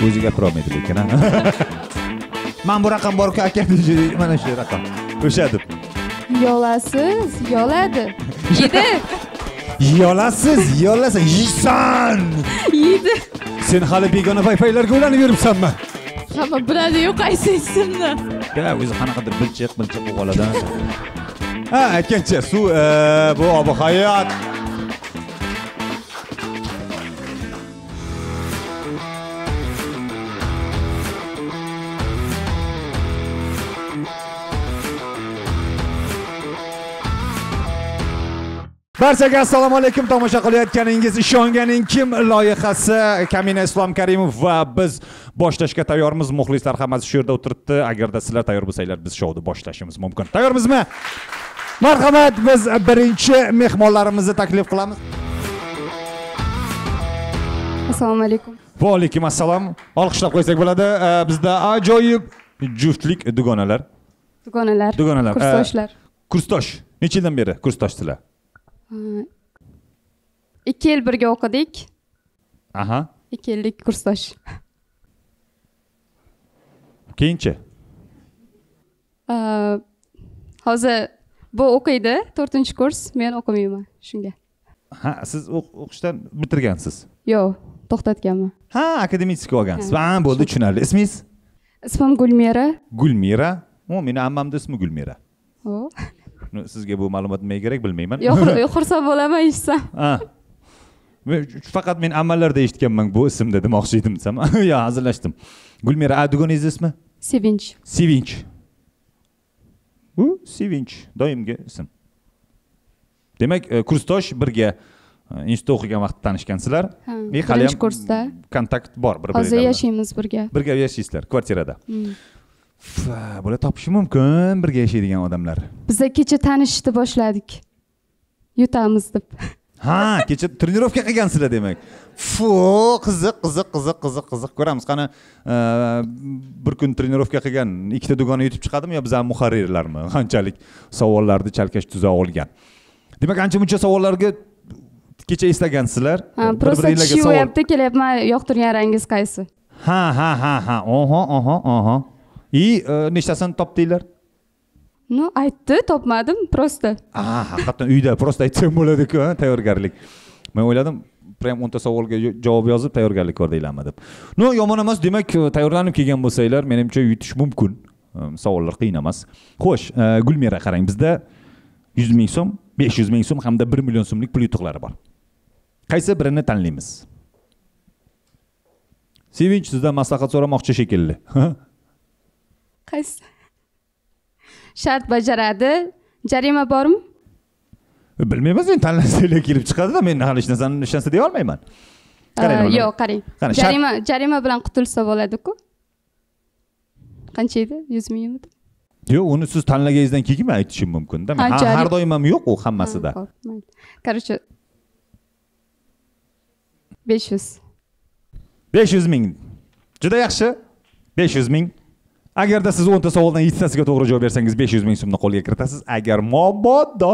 o'zi gapira olmaydi lekin. Men bu raqam bor-ku, aka, mana shu raqam. O'sha deb. Yolasiz, yoladi. Yedi. Yolasiz, yolasa, yeysan. Yedi. Sen hali begona paypaylarga o'ylanib yuribsanmi? Hamma biladi-yu qaysi ismni. Ya, o'zi qanaqadir bilchiq bo'lib qoladi. Ha, aytgancha, suv bu obi hayot. Barchaga assalomu alaykum. Tomosha qilayotganingiz Ishonganing kim loyihasi Kamina Islom Karimov va biz boshlashga tayyormiz. Muxlislar hammasi shu yerda o'tiribdi. Agarda sizlar tayyor bo'lsanglar, biz shouni boshlashimiz mumkin. Tayyormizmi? Marhamat, biz birinchi mehmonlarimizni taklif qilamiz. Assalomu alaykum. Va alaykum assalom. Olqishlab qo'ysak bo'ladi. Bizda ajoyib juftlik dugonalar. Dugonalar. Kursdoshlar. Kursdosh. Necha yildan beri kursdoshilar? 2 yil birga o'qidik. Aha. 2 yillik kursdosh. Keyinchi? Hozir bu o'qiydi, 4-kurs, men o'qimayman shunga. Ha, siz o'qishdan bitirgansiz? Yo'q, to'xtatganman. Ha, akademический olgansiz. Ha, bo'ldi, tushunarli. Ismingiz? Ismim Gulmira. Gulmira? Meni ammamning ismi Gulmira. O. Sizga bu ma'lumot nima kerak bilmayman. Yo'q, xursand bo'laman eshitsam. Ha. Faqat men ammalarda eshitganman bu ismni demoqchi edim desam. Yo, hazillashdim. Gulmira, dugoningiz ismi? Sevinch. Sevinch. Bu Sevinch, doimgi ism. Demak, kursdosh birga institutda o'qigan vaqtda tanishgansizlar. Hali ham kursda kontakt bor bir-biringizga. Hozir yashaymiz birga. Birga yashaysizlar kvartirada. Bular topishi mumkin birga yashaydigan odamlar. Biz kecha tanishishni boshladik. Yutamiz deb. Ha, kecha trenirovka qilgansizlar demak. Qiziq. Ko'ramiz, qani bir kun trenirovka qilgan ikkita dugona yutib chiqadimi yo biz ham muharrirlarmi? Qanchalik savollarni chalkash tuza olgan. Demak, ancha-muncha savollarga kecha eslagansizlar. Просто tushyapti, kelyapman, yoqtirgan rangingiz qaysi? Ha. Oho. Nechtasini topdinglar? No, aytdi, topmadim, просто. Haqiqatan uyda просто aytsam bo'ladi-ku, tayyorgarlik. Men o'yladim, prям 10 ta savolga javob yozib tayyorgarlik ko'rdinglarmi deb. No, yomon emas, demak, tayyorlanib kelgan bo'lsanglar, menimcha yutish mumkin. Savollar qiyin emas. Xo'sh, Gulmira, qarang, bizda 100 ming so'm, 500 ming so'm hamda 1 million so'mlik pul yutuqlari bor. Qaysi birini tanlaymiz? Sevinch, sizdan maslahat so'ramoqchi shekilli. Qaysi? Shart bajaradi. Jarima bormi? Bilmayman, men tanlasanglar kelib chiqadi-da, men hali hech narsani deya olmayman. Yo'q, qarang. Jarima bilan qutulsa bo'ladi-ku. Qancha edi? 100 mingmi? Yo'q, uni siz tanlaganingizdan keyin aytishim mumkin-da. Har doim ham yo'q u hammasida. Короче 500 ming. Juda yaxshi. 500 ming. Agarda siz 10 ta savoldan 7 tasiga to'g'ri javob bersangiz 500 ming so'mni qo'lga kiritasiz. Agar mobodo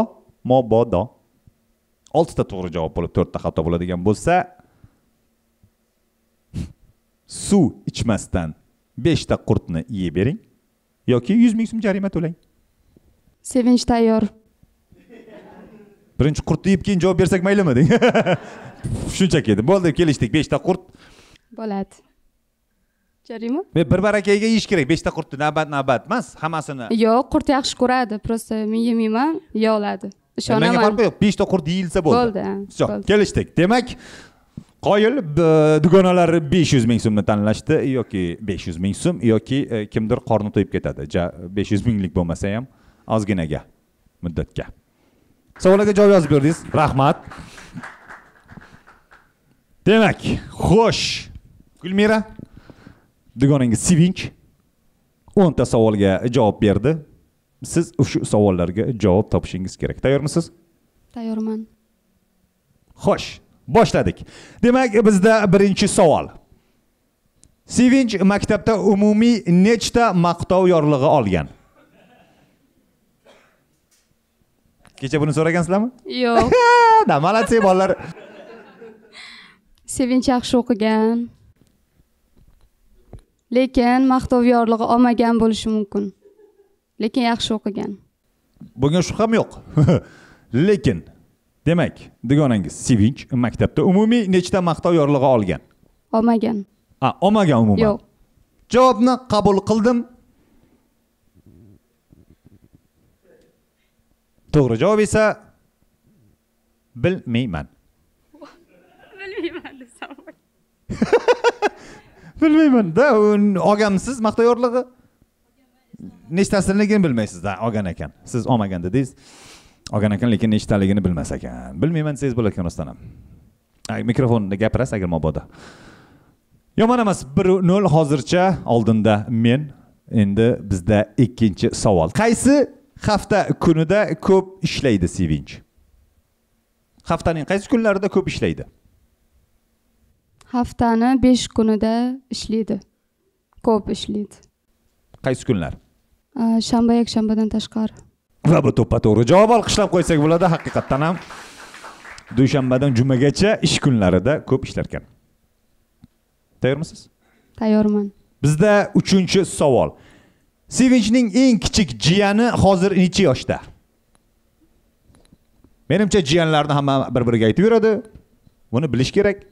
6 ta to'g'ri javob bo'lib 4 ta xato bo'ladigan bo'lsa, suv ichmasdan 5 ta qurtni yeb bering yoki 100 ming so'm jarima to'lang. Sevinch tayyor. Birinchi qurtni yeb keyin javob bersak maylimi deng. Shunchaki edi. Bo'ldi, kelishdik. 5 ta qurt bo'ladi. Jarima? Bir barakaga yeyish kerak. 5 ta qurtni navbat emas, hammasini. Yo'q, qurt yaxshi ko'radi. Просто men yemayman, yeyoladi. Ishonaman. Menga farqi yo'q. 5 ta qurt yeyilsa bo'ldi. Bo'ldi. Kelishdik. Demak, qoyil dugonalari 500 ming so'mni tanlashdi yoki 500 ming so'm yoki kimdir qorni to'yib ketadi. 500 minglik bo'lmasa ham ozginaga muddatga. Savollarga javob yozib berdingiz. Rahmat. Demak, xo'sh. Gulmira, dugonangiz Sevinch 10 ta savolga javob berdi. Siz o'sha savollarga javob topishingiz kerak. Tayyormisiz? Tayyorman. Xo'sh, boshladik. Demak, bizda birinchi savol. Sevinch maktabda umumiy nechta maqtov yorlig'i olgan? Kecha buni so'ragansizlarmi? Yo'q. Da, malatsi bolalar. Sevinch yaxshi o'qigan. Lekin maqtov yorlig'i olmagan bo'lishi mumkin. Lekin yaxshi o'qigan. Bunga shubham yo'q. Lekin demak, dugonangiz Sevinch maktabda umumiy nechta maqtov yorlig'i olgan? Olmagan. Olmagan umuman. Yo'q. Javobni qabul qildim. To'g'ri javob esa bilmayman. Bilmayman desam. Bilmayman-da, olganmisiz maqtov yorlig'i? Nechtaligini bilmaysiz da, olgan ekan. Siz olmagan dedingiz. Olgan ekan, lekin nechtaligini bilmas ekan. Bilmayman desangiz bo'lar ekan rostdan ham. Mikrofonda gapirasiz agar mabodo. Yomon emas, 1-0 hozircha oldinda men. Endi bizda ikkinchi savol. Qaysi hafta kunida ko'p ishlaydi Sevinch? Haftaning qaysi kunlarida ko'p ishlaydi? Haftani 5 kunida ishlaydi. Ko'p ishlaydi. Qaysi kunlar? Shanba, yakshanbadan tashqari. Va bu to'ppa-to'g'ri javob olqishlab qo'ysak bo'ladi, haqiqatdan ham. Dushanbadan jumagacha ish kunlarida ko'p ishlar ekan. Tayyormisiz? Tayyorman. Bizda 3-savol. Sevinchning eng kichik jiyani hozir necha yoshda? Menimcha jiyanlarni hamma bir-biriga aytib yuradi. Buni bilish kerak.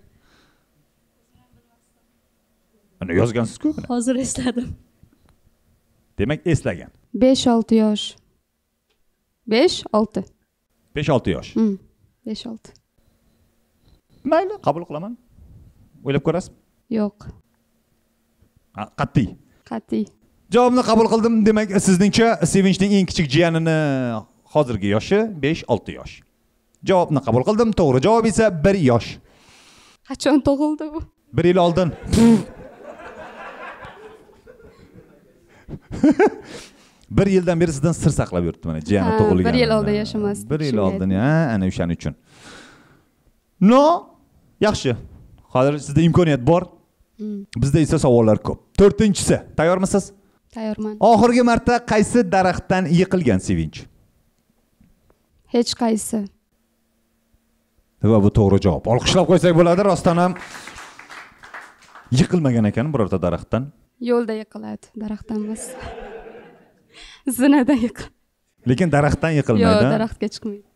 Ana yozgansiz-ku buni. Hozir esladim. Demak, eslagan. 5-6 yosh. 5-6. 5-6 yosh. 5-6. Mayli, qabul qilaman. O'ylab ko'rasizmi? Yo'q. Qat'iy. Qat'iy. Javobni qabul qildim. Demak, sizningcha Sevinchning eng kichik jiyanini hozirgi yoshi 5-6 yosh. Javobni qabul qildim. To'g'ri javob esa 1 yosh. Qachon tug'ildi bu? 1 yil oldin. Bir yildan beri sizdan sir saqlab yuribdi mana jiyani tug'ilgan. 1 yil oldin yashamasdi. 1 yil oldin, ana o'shaning uchun. No, yaxshi. Hozir sizda imkoniyat bor. Bizda esa savollar ko'p. 4-si. Tayyormisiz? Tayyorman. Oxirgi marta qaysi daraxtdan yiqilgan Sevinch? Hech qaysi. Va bu to'g'ri javob. Olqishlab qo'ysak bo'ladi, rostdan ham yiqilmagan ekan birorta daraxtdan. Yo'lda yiqiladi, daraxtdan emas. Zinada yiqiladi. Lekin daraxtdan yiqilmaydi. Yo'q, daraxtga chiqmaydi.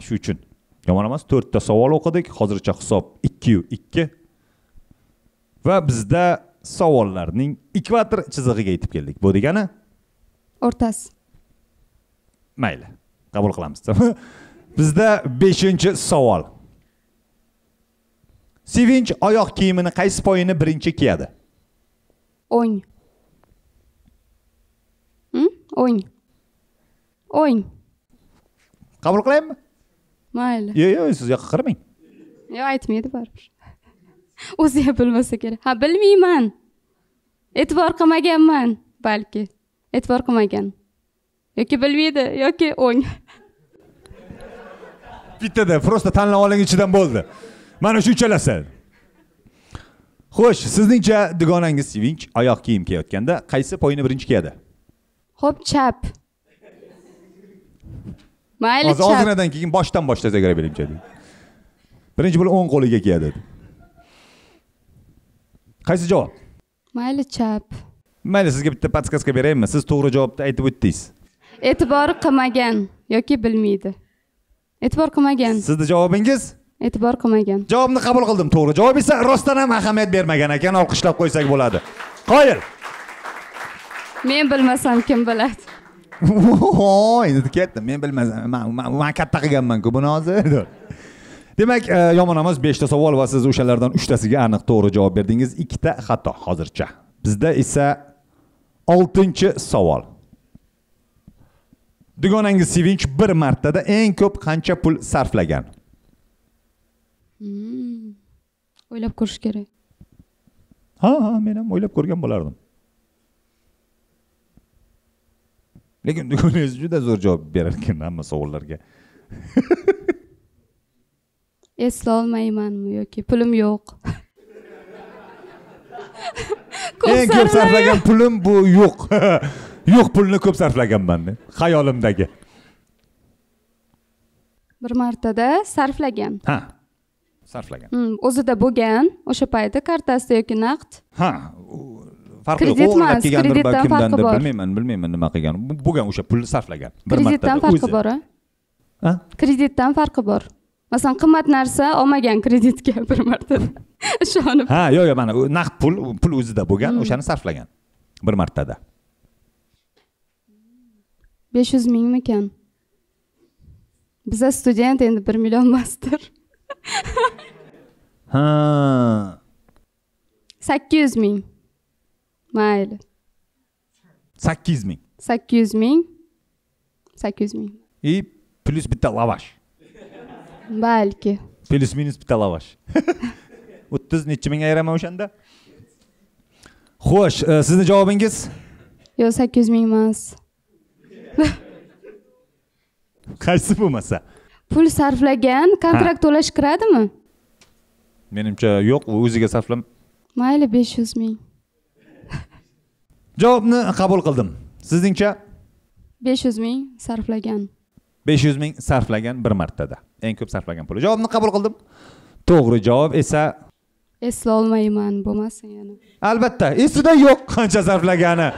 Shu uchun. Yomon emas, 4 ta savol o'qidik. Hozircha hisob 2-2. Va bizda savollarning ekvator chizig'iga yetib keldik. Bu degani o'rtasi. Mayli, qabul qilamiz. Bizda 5-savol. Sevinch oyoq kiyimini qaysi poyini birinchi kiyadi? O'ng. O'ng. Qabul qilaymi? Mayli. Yo'q, siz yoqqa qaramang. Yo'q, aytmaydi baribir. O'zi ham bilmasa kerak. Bilmayman. E'tibor qilmaganman, balki. E'tibor qilmagan. Yoki bilmaydi, yoki o'ng. Bittada prosta tanlab oling ichidan bo'ldi. Mana shu uchalasi. Xo'sh, sizningcha dugonangiz Sevinch oyoq kiyim kiyayotganda qaysi poyini birinchi kiyadi? Xo'p, chap. Mayli, chap. Ozginadan keyin boshdan boshlasak kerak menimcha. Birinchi bo'lib o'ng qo'liga kiyadi. Qaysi javob? Mayli, chap. Mayli, sizga bitta podskaska beraymi? Siz to'g'ri javobni aytib o'tdingiz. E'tibor qilmagan yoki bilmaydi. E'tibor qilmagan. Sizning javobingiz? E'tibor qilmagan. Javobni qabul qildim. To'g'ri javob esa rostdan ham ahamiyat bermagan ekan. Olqishlab qo'ysak bo'ladi. Qoyil. Men bilmasam kim biladi? Endi ketdim. Men bilmasam. Men katta qilganman-ku buni hozir. Demak, yomon emas, 5 ta savol va siz o'shalardan 3 tasiga aniq to'g'ri javob berdingiz. 2 ta xato hozircha. Bizda esa 6-savol. Dugonangiz Sevinch bir martada eng ko'p qancha pul sarflagan? O'ylab ko'rish kerak. Men ham o'ylab ko'rgan bo'lardim. Lekin dugonangiz juda zo'r javob berar ekan hamma savollarga. Esla olmaymanmi yoki pulim yo'q. Eng ko'p sarflagan pulim bu yo'q. Yo'q pulni ko'p sarflaganman, xayolimdagi. Bir martada sarflagan. Sarflagan. O'zida bo'lgan, o'sha paytda kartasida yoki naqd. farqi yo'q. Kredit emas, O'g'irlab kelgandir, kreditdan farqi kimdandir bor. bilmayman nima qilgan. Bo'lgan o'sha pulni sarflagan. Bir Kreditdan martada farqi bor. Ha? Kreditdan farqi bor. Masalan, qimmat narsa olmagan kreditga bir martada. Ishonib. Ha, yo'q, mana naqd pul o'zida bo'lgan, o'shani sarflagan. Bir martada. 500 mingmikan? Biza student endi 1 million emasdir. Ha. 800 ming. Mayli. 800 ming. 800 ming. 800 ming. Plus bitta lavash. Balki. Plus minus bitta lavash. 30 necha ming ayiraman o'shanda? Xo'sh, sizning javobingiz? Yo'q, 800 ming emas. Qaysi bo'lmasa? Pul sarflagan, kontrakt to'lash kiradimi? Menimcha yo'q, u o'ziga sarflam. Mayli, 500 ming. Javobni qabul qildim. Sizningcha? 500 ming sarflagan. 500 ming sarflagan bir martada. Eng ko'p sarflagan puli. Javobni qabul qildim. To'g'ri javob esa Esla olmayman, bo'lmasin yana. albatta, esida yo'q qancha sarflagani.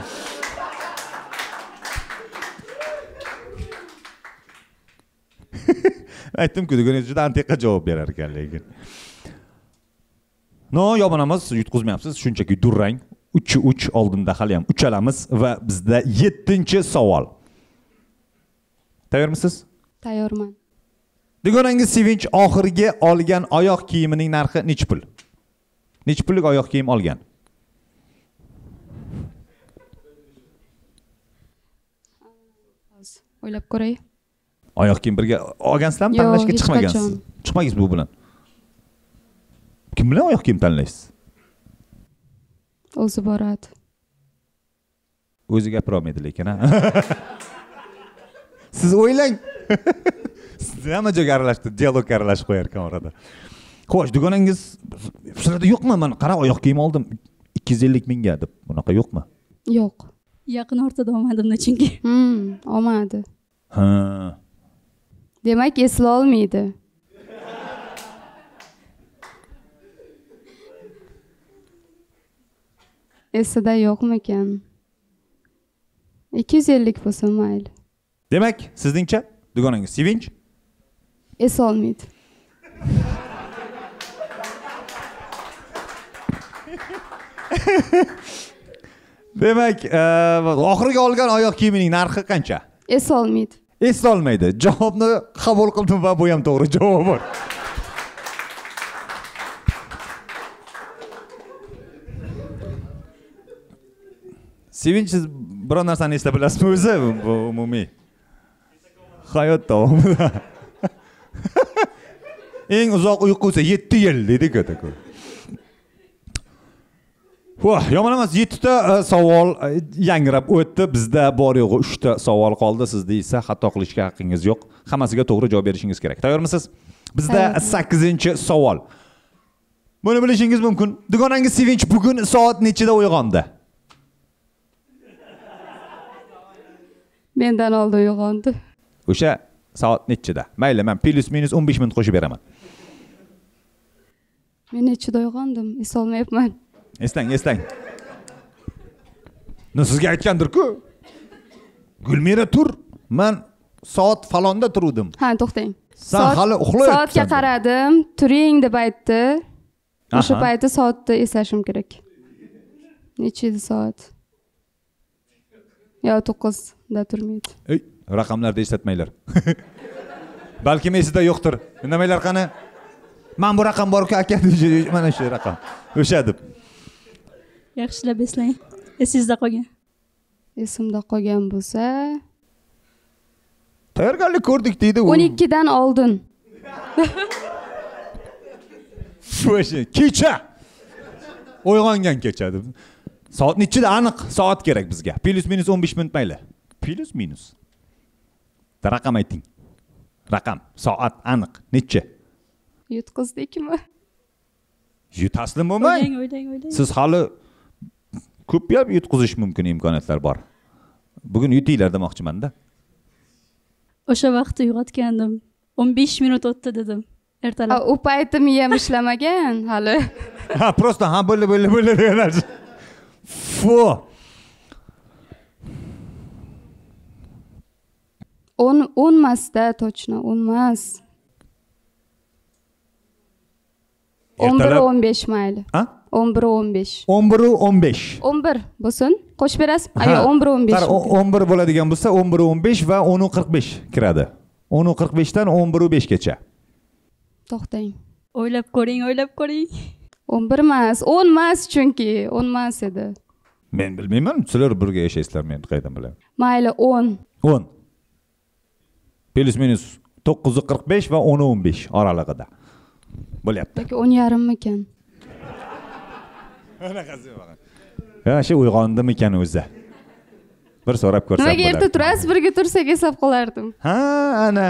Aytdim-ku, degan juda antiqa javob berar ekan lekin. No, yobonamiz, yutqizmayapsiz, shunchaki durrang. 3 oldinda hali ham uchalamiz va bizda 7-savol. Tayyormisiz? Tayyorman. Dugonangiz Sevinch oxirgi olgan oyoq kiyimining narxi necha pul? Necha pullik oyoq kiyim olgan? O'ylab ko'ray. Oyoq kiyim birga olgansizlarmi, Yo'q, tanlashga hech chiqmagansiz? qachon. Chiqmagingiz bu bilan. Kim bilan oyoq kiyim tanlaysiz? O'zi boradi. O'zi gapira olmaydi lekin, ha. Siz o'ylang. Siz hamma joyga aralashdi, dialogga aralashib qo'yar ekan orada. Xo'sh, dugonangiz sizlarda yo'qmi? Men qara oyoq kiyim oldim 250 mingga deb. Bunaqa yo'qmi? Yo'q. Yaqin o'rtada olmadim-da chunki. Olmadi. Ha. Demak, esla olmaydi. Esida yo'qmikan? 250 bo'lsa mayli. Demak, sizningcha dugonangiz Sevinch Es olmaydi. Demak, oxirgi olgan oyoq kiyimining narxi qancha? Es olmaydi. Eslolmaydi. Javobni qabul qildim va bu ham to'g'ri javob bor. Sevinch, siz biror narsani eslab bilasizmi o'zi? Bu umumiy hayot davomida. Eng uzoq uyqu esa 7 yil dedi-ku. Yomon emas, 7 ta savol yangrab o'tdi. Bizda bor yo'g'i 3 ta savol qoldi. Sizda esa xato qilishga haqqingiz yo'q. Hammasiga to'g'ri javob berishingiz kerak. Tayyormisiz? Bizda 8-savol. Buni bilishingiz mumkin. Dugonangiz Sevinch bugun soat nechida uyg'ondi? Mendan oldin uyg'ondi. O'sha soat nechida? Mayli, men plus minus 15 minut qo'shib beraman. Men nechida uyg'ondim? Esolmayapman. Eslang. Sizga aytgandir-ku. Gulmira tur. Men soat falonda turdim. Ha, to'xtang. Sen hali uxlayapsan. Soatga qaradim, turing deb aytdi. O'sha payti soatni eslashim kerak. Necha edi soat? Yo, 9 da turmaydi. Raqamlarda eslatmanglar. Balki esida yo'qdir. Indamanglar qani? Men bu raqam bor-ku, aka, mana shu raqam. O'sha deb. Yaxshilab eslang. Esingizda qolgan. Esimda qolgan bo'lsa, tayyorgarlik ko'rdik deydi u. 12 dan oldin. O'sha kecha. Uyg'ongan kecha deb. Soat nechida aniq soat kerak bizga. Plus minus 15 minut mayli. Plus minus. Raqam ayting. Raqam, soat aniq necha? Yutqizdikmi? Taslim bo'lmang. O'ylang. Siz hali ko'payib yutqizish mumkin imkoniyatlar bor. Bugun yutinglar demoqchiman-da. O'sha vaqtda uyg'otgandim. 15 minut o'tdi dedim. Ertalab. U payti miyam ishlamagan hali. Ha, prosta bo'ldi deganlar. Fu. 10 emas-da, точно, 10 emas. 11 15 mayli. Ha? 11 15. 11 15. 11 bo'lsin. Qo'shib berasizmi? Ayo, 11 15. Qara, 11 bo'ladigan bo'lsa 11 15 va 10 45 kiradi. 10 45 dan 11 5 gacha. To'xtang. O'ylab ko'ring, o'ylab ko'ring. 11 emas, 10 emas chunki, 10 emas edi. Men bilmayman, sizlar birga yashaysizlar, men qayerdan bilaman. Mayli, 10. 10. Plus minus 945 va 10 15 oralig'ida. Bo'lyapti. Yoki 10,5mikan? Anaqasi faqat. Ha, shu uyg'ondimikan o'zi? Bir so'rab ko'rsam Nimaga erta turasiz, birga tursak hisob qilardim. Ha, ana.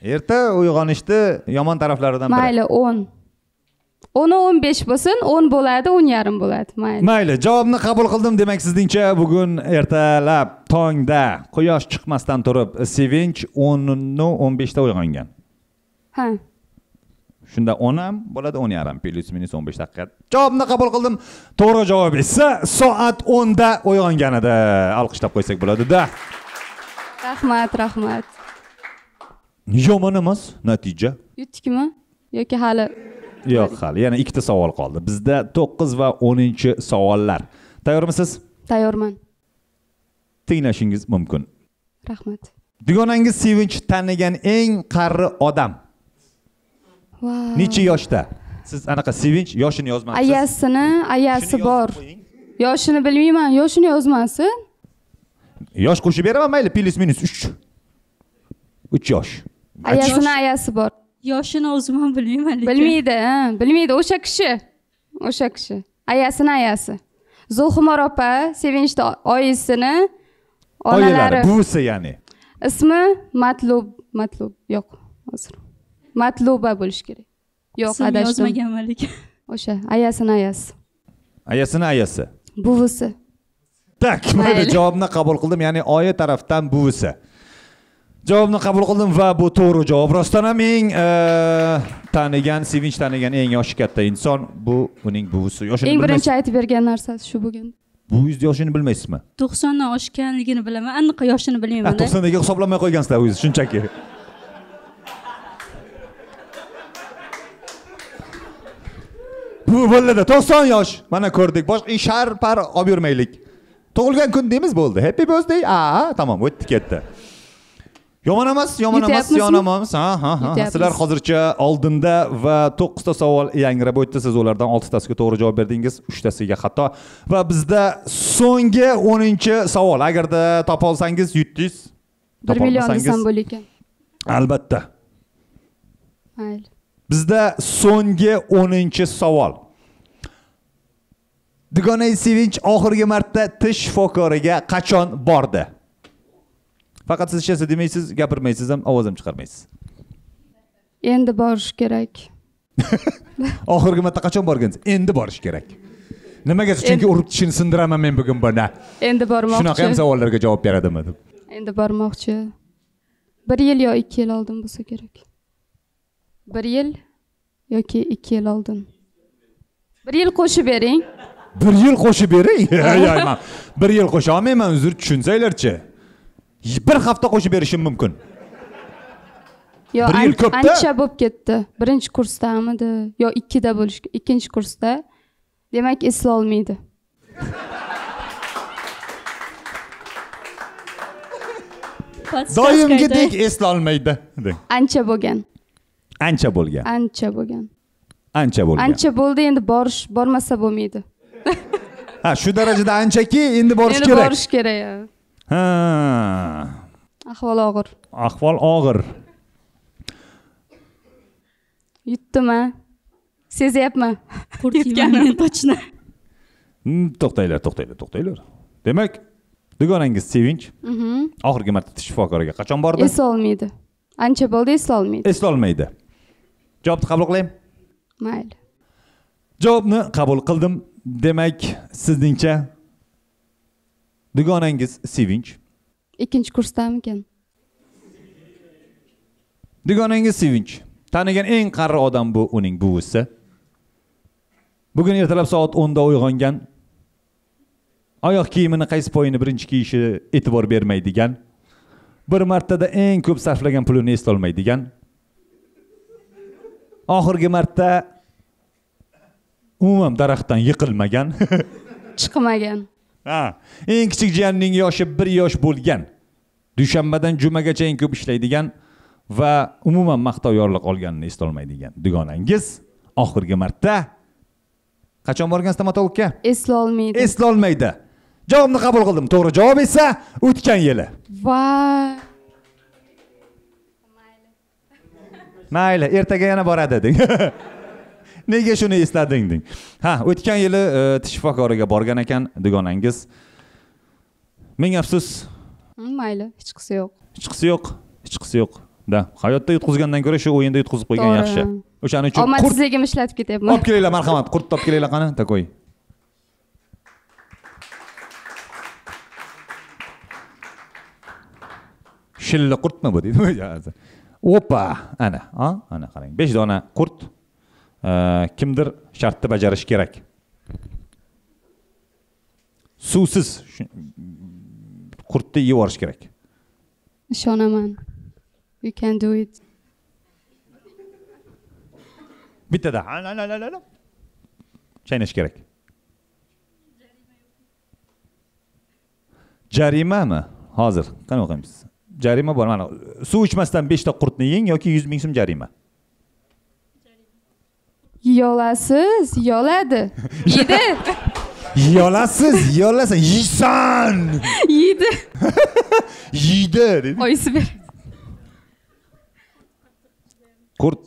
Erta uyg'onishni yomon taraflaridan biri. Mayli, 10. 10 15 bo'lsin, 10 bo'ladi, 10,5 bo'ladi. Mayli. Mayli, javobni qabul qildim. Demak, sizningcha bugun ertalab tongda quyosh chiqmasdan turib, Sevinch 10:15 da uyg'ongan. Ha. Shunda 10 ham bo'ladi, 10,5 plus minus 15 daqiqa. Javobni qabul qildim. To'g'ri javob esa soat 10 da uyg'ongan edi. Alqishlab qo'ysak bo'ladi-da. Rahmat, rahmat. Yomon emas natija. Yutdikmi? Yoki hali? Yo'q, hali yana ikkita savol qoldi. Bizda 9 va 10-savollar. Tayyormisiz? Tayyorman. Tinglashingiz mumkin. Rahmat. Dugonangiz Sevinch tanigan eng qari odam Wow. necha yoshda? Siz anaqa Sevinch yoshini yozmabsiz. Ayasi bor. Yoshini bilmayman, yoshini yozmasin. Yosh qo'shib beraman, mayli, plus minus 3. 3 yosh. Ayasi bor. Yoshini o'zim ham bilmayman lekin. Bilmaydi, bilmaydi o'sha kishi. O'sha kishi. Ayasi. Zulxumor opa Sevinchda oyisini onalari. Buvisi ya'ni. Ismi Matlub yo'q, hozir. Matluba bo'lish kerak. Yo'q, adashdim. Yozmaganman lekin. O'sha ayasi. Ayasini ayasi. Buvisi. Tak, mayli, javobni qabul qildim, ya'ni oyi tarafdan buvisi. Javobni qabul qildim va bu to'g'ri javob. Rostdan ham eng tanigan, Sevinch tanigan eng yoshi katta inson bu uning buvisi. Yoshini Eng bilmaysiz. birinchi aytib bergan narsasi shu bo'lgan. Buvingiz yoshini bilmaysizmi? 90 dan oshganligini bilaman, aniq yoshini bilmayman. 90 ga hisoblamay qo'ygansizlar o'zingiz shunchaki. Bu bo'ladi, 90 yosh. Mana ko'rdik. Boshqa ishar par olib yurmaylik. Tug'ilgan kun deymiz bo'ldi. Happy birthday. Tamam, o'tdi ketdi. Yomon emas. Ha. Sizlar hozircha oldinda va 9 ta savol yangrab o'tdi. Siz ulardan 6 tasiga to'g'ri javob berdingiz, 3 tasiga xato. Va bizda so'nggi 10-savol. Agarda topa olsangiz yutdingiz. 1 million desam bo'lar ekan. Albatta. Mayli. Bizda so'nggi 10-savol. Dugonangiz Sevinch oxirgi marta tish shifokoriga qachon bordi? Faqat siz ishasiz demaysiz, gapirmaysiz ham, ovoz ham chiqarmaysiz. Endi borish kerak. Oxirgi marta qachon borgansiz? Endi borish kerak. Nimaga? Chunki urib tishini sindiraman men bugun buni. Endi bormoqchi. Shunaqa ham savollarga javob beradimi deb. Endi bormoqchi. 1 yil yo 2 yil oldin bo'lsa kerak. 1 yil yoki 2 yil oldin. 1 yil qo'shib bering. 1 yil qo'shib bering? Yo'q, men 1 yil qo'sha olmayman, uzr, tushunsanglarchi. 1 hafta qo'shib berishim mumkin. Yo, 1 yil ko'pda. Ancha bo'lib ketdi. Birinchi kursdamidi yo 2da bo'lish, ikkinchi kursda. Demak, esla olmaydi. Doimgidek esla olmaydi. Ancha bo'lgan. Ancha bo'lgan. Ancha bo'ldi, endi bormasa bo'lmaydi. Ha, shu darajada anchaki, endi borish kerak. Endi borish kerak. Ha. Ahvol og'ir. Ahvol og'ir. Yutdimi? Sezyapman. Yutganman точно. To'xtanglar. Demak, dugonangiz Sevinch oxirgi marta tish shifokoriga qachon bordi? Esla olmaydi. Ancha bo'ldi, esla olmaydi. Esla olmaydi. Javobni qabul qilaymi? Mayli. Javobni qabul qildim. Demak, sizningcha dugonangiz Sevinch ikkinchi kursdamikan? Dugonangiz Sevinch tanigan eng qari odam bu uning buvisi. Bugun ertalab soat 10 da uyg'ongan. oyoq kiyimini qaysi poyini birinchi kiyishi e'tibor bermaydigan, bir martada eng ko'p sarflagan pulini eslolmaydigan, oxirgi marta umuman daraxtdan yiqilmagan, chiqmagan. eng kichik jiyanining yoshi 1 yosh bo'lgan, dushanbadan jumagacha eng ko'p ishlaydigan va umuman maqtov yorliq olganini eslolmaydigan dugonangiz oxirgi marta qachon borgan stomatologga? Eslolmaydi. Eslolmaydi. Javobni qabul qildim. To'g'ri javob esa o'tgan yili. Voy. Mayli, ertaga yana boradi deng. Nega shuni eslading deng. O'tgan yili tish shifokoriga borgan ekan dugonangiz. Ming afsus. Mayli, hech qisi yo'q. Hech qisi yo'q. Hech qisi yo'q. Da, hayotda yutqizgandan ko'ra shu o'yinda yutqizib qo'ygan yaxshi. O'shaning uchun omadsizligimni ishlatib ketyapman. Olib kelinglar, marhamat, qurt topib kelinglar qani, takoy. Shilla qurtmi bu deydi. Opa, ana qarang. 5 dona qurt kimdir shartni bajarish kerak. Suvsiz qurtni yeb olish kerak. Ishonaman. You can do it. Bittada chaynash kerak. Jarimami? Hozir qani o'qiymiz. Jarima bor. Mana suv ichmasdan 5 ta qurtni yeng yoki 100 ming so'm jarima. Yolasiz, yoladi. Yedi. Yolasiz, yolasan, yeysan. Yedi. Yeydi dedi. Oyisi ber. Qurt.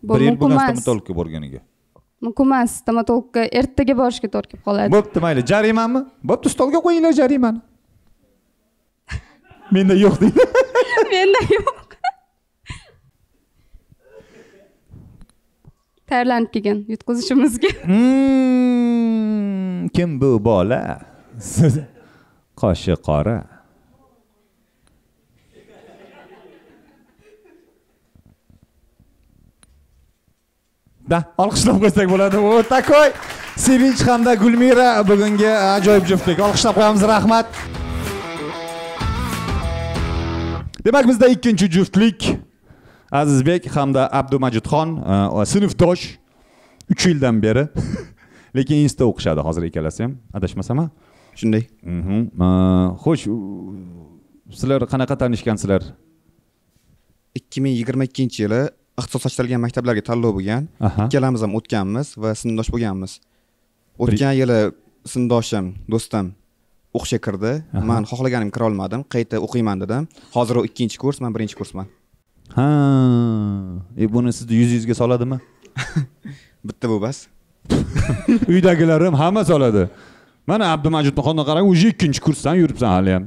Bu mumkin emas. Stomatologga borganiga. Mumkin emas. Stomatologga ertaga borishga to'g'ri kelib qoladi. Bo'pti, mayli. Jarimami? Bo'pti, stolga qo'yinglar jarimani. Menda yo'q deydi. Menda yo'q. Tayyorlanib kelgan yutqizishimizga. Kim bu bola? Qoshi qora. Da, olqishlab qo'ysak bo'ladi. O, takoy. Sevinch hamda Gulmira bugungi ajoyib juftlik. Olqishlab qo'yamiz, rahmat. Demak, bizda ikkinchi juftlik Azizbek hamda Abdumajidxon sinfdosh 3 yildan beri. Lekin insta o'qishadi hozir ikkalasi ham, adashmasam. Shunday. Xo'sh, sizlar qanaqa tanishgansizlar? 2022-yili ixtisoslashtirilgan maktablarga tanlov bo'lgan. Ikkalamiz ham o'tganmiz va sinfdosh bo'lganmiz. O'tgan yili sinfdoshim, do'stim o'qishga kirdi. Men xohlaganim kira olmadim. Qayta o'qiyman dedim. Hozir u 2-kurs, men 1-kursman. Buni sizni 100 ga soladimi? Bitta bu bas. Uydagilarim hamma soladi. Mana Abdumajidxonni qarang, o'zi 2-kursdan yuribsan hali ham.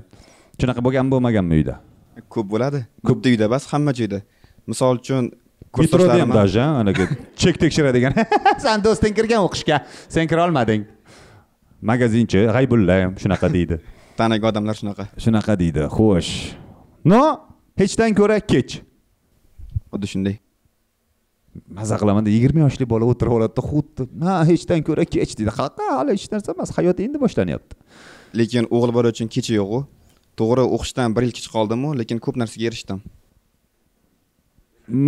Shunaqa bo'lmaganmi uyda? Ko'p bo'ladi. Ko'pda uyda bas, hamma joyda. Misol uchun kursdoshlar ham даже, anaga chek tekshiradigan. Sen do'sting kirgan o'qishga, sen kira olmading. Magazinchi G'aybulla ham shunaqa deydi. Tanigan odamlar shunaqa. Shunaqa deydi. Xo'sh. No, hechdan ko'ra kech. Xuddi shunday. Maza qilaman, 20 yoshli bola o'tirib oladi, xuddi, hechdan ko'ra kech deydi. Hali hech narsa emas, hayot endi boshlanyapti. Lekin o'g'il bola uchun kechi yo'q-ku. To'g'ri, o'qishdan 1 yil kech qoldim-ku, lekin ko'p narsaga erishdim.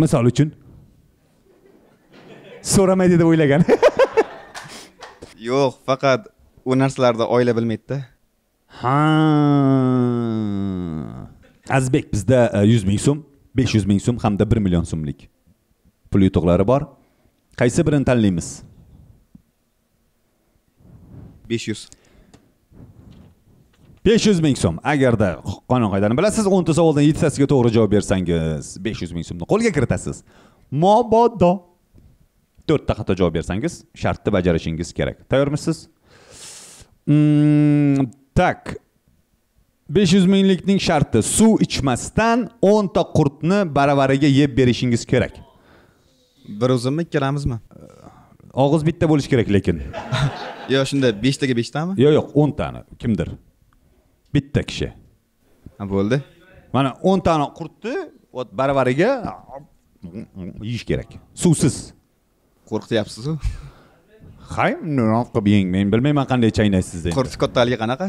Misol uchun so'ramaydi deb o'ylagan. Yo'q, faqat u narsalarda oila bilmaydi-da. Azizbek, bizda 100 ming so'm, 500 ming so'm hamda 1 million so'mlik pul yutuqlari bor. Qaysi birini tanlaymiz? 500. 500 ming so'm. Agarda qonun qoidani bilasiz, 10 ta savoldan 7 tasiga to'g'ri javob bersangiz, 500 ming so'mni qo'lga kiritasiz. Mobodo 4 ta xato javob bersangiz, shartni bajarishingiz kerak. Tayyormisiz? Tak. 500 minglikning sharti suv ichmasdan 10 ta qurtni baravariga yeb berishingiz kerak. Bir o'zimmi, ikkalamizmi? Og'iz bitta bo'lish kerak lekin. Yo'q, shunda 5 taga 5 tami? Yo'q, 10 tani. Kimdir? Bitta kishi. Bo'ldi. Mana 10 tani qurtni baravariga yeyish kerak. Suvsiz. Qo'rqityapsiz-ku. hay nima qilib yeng men bilmayman qanday chaynaysiz endi qurti kattaligi qanaqa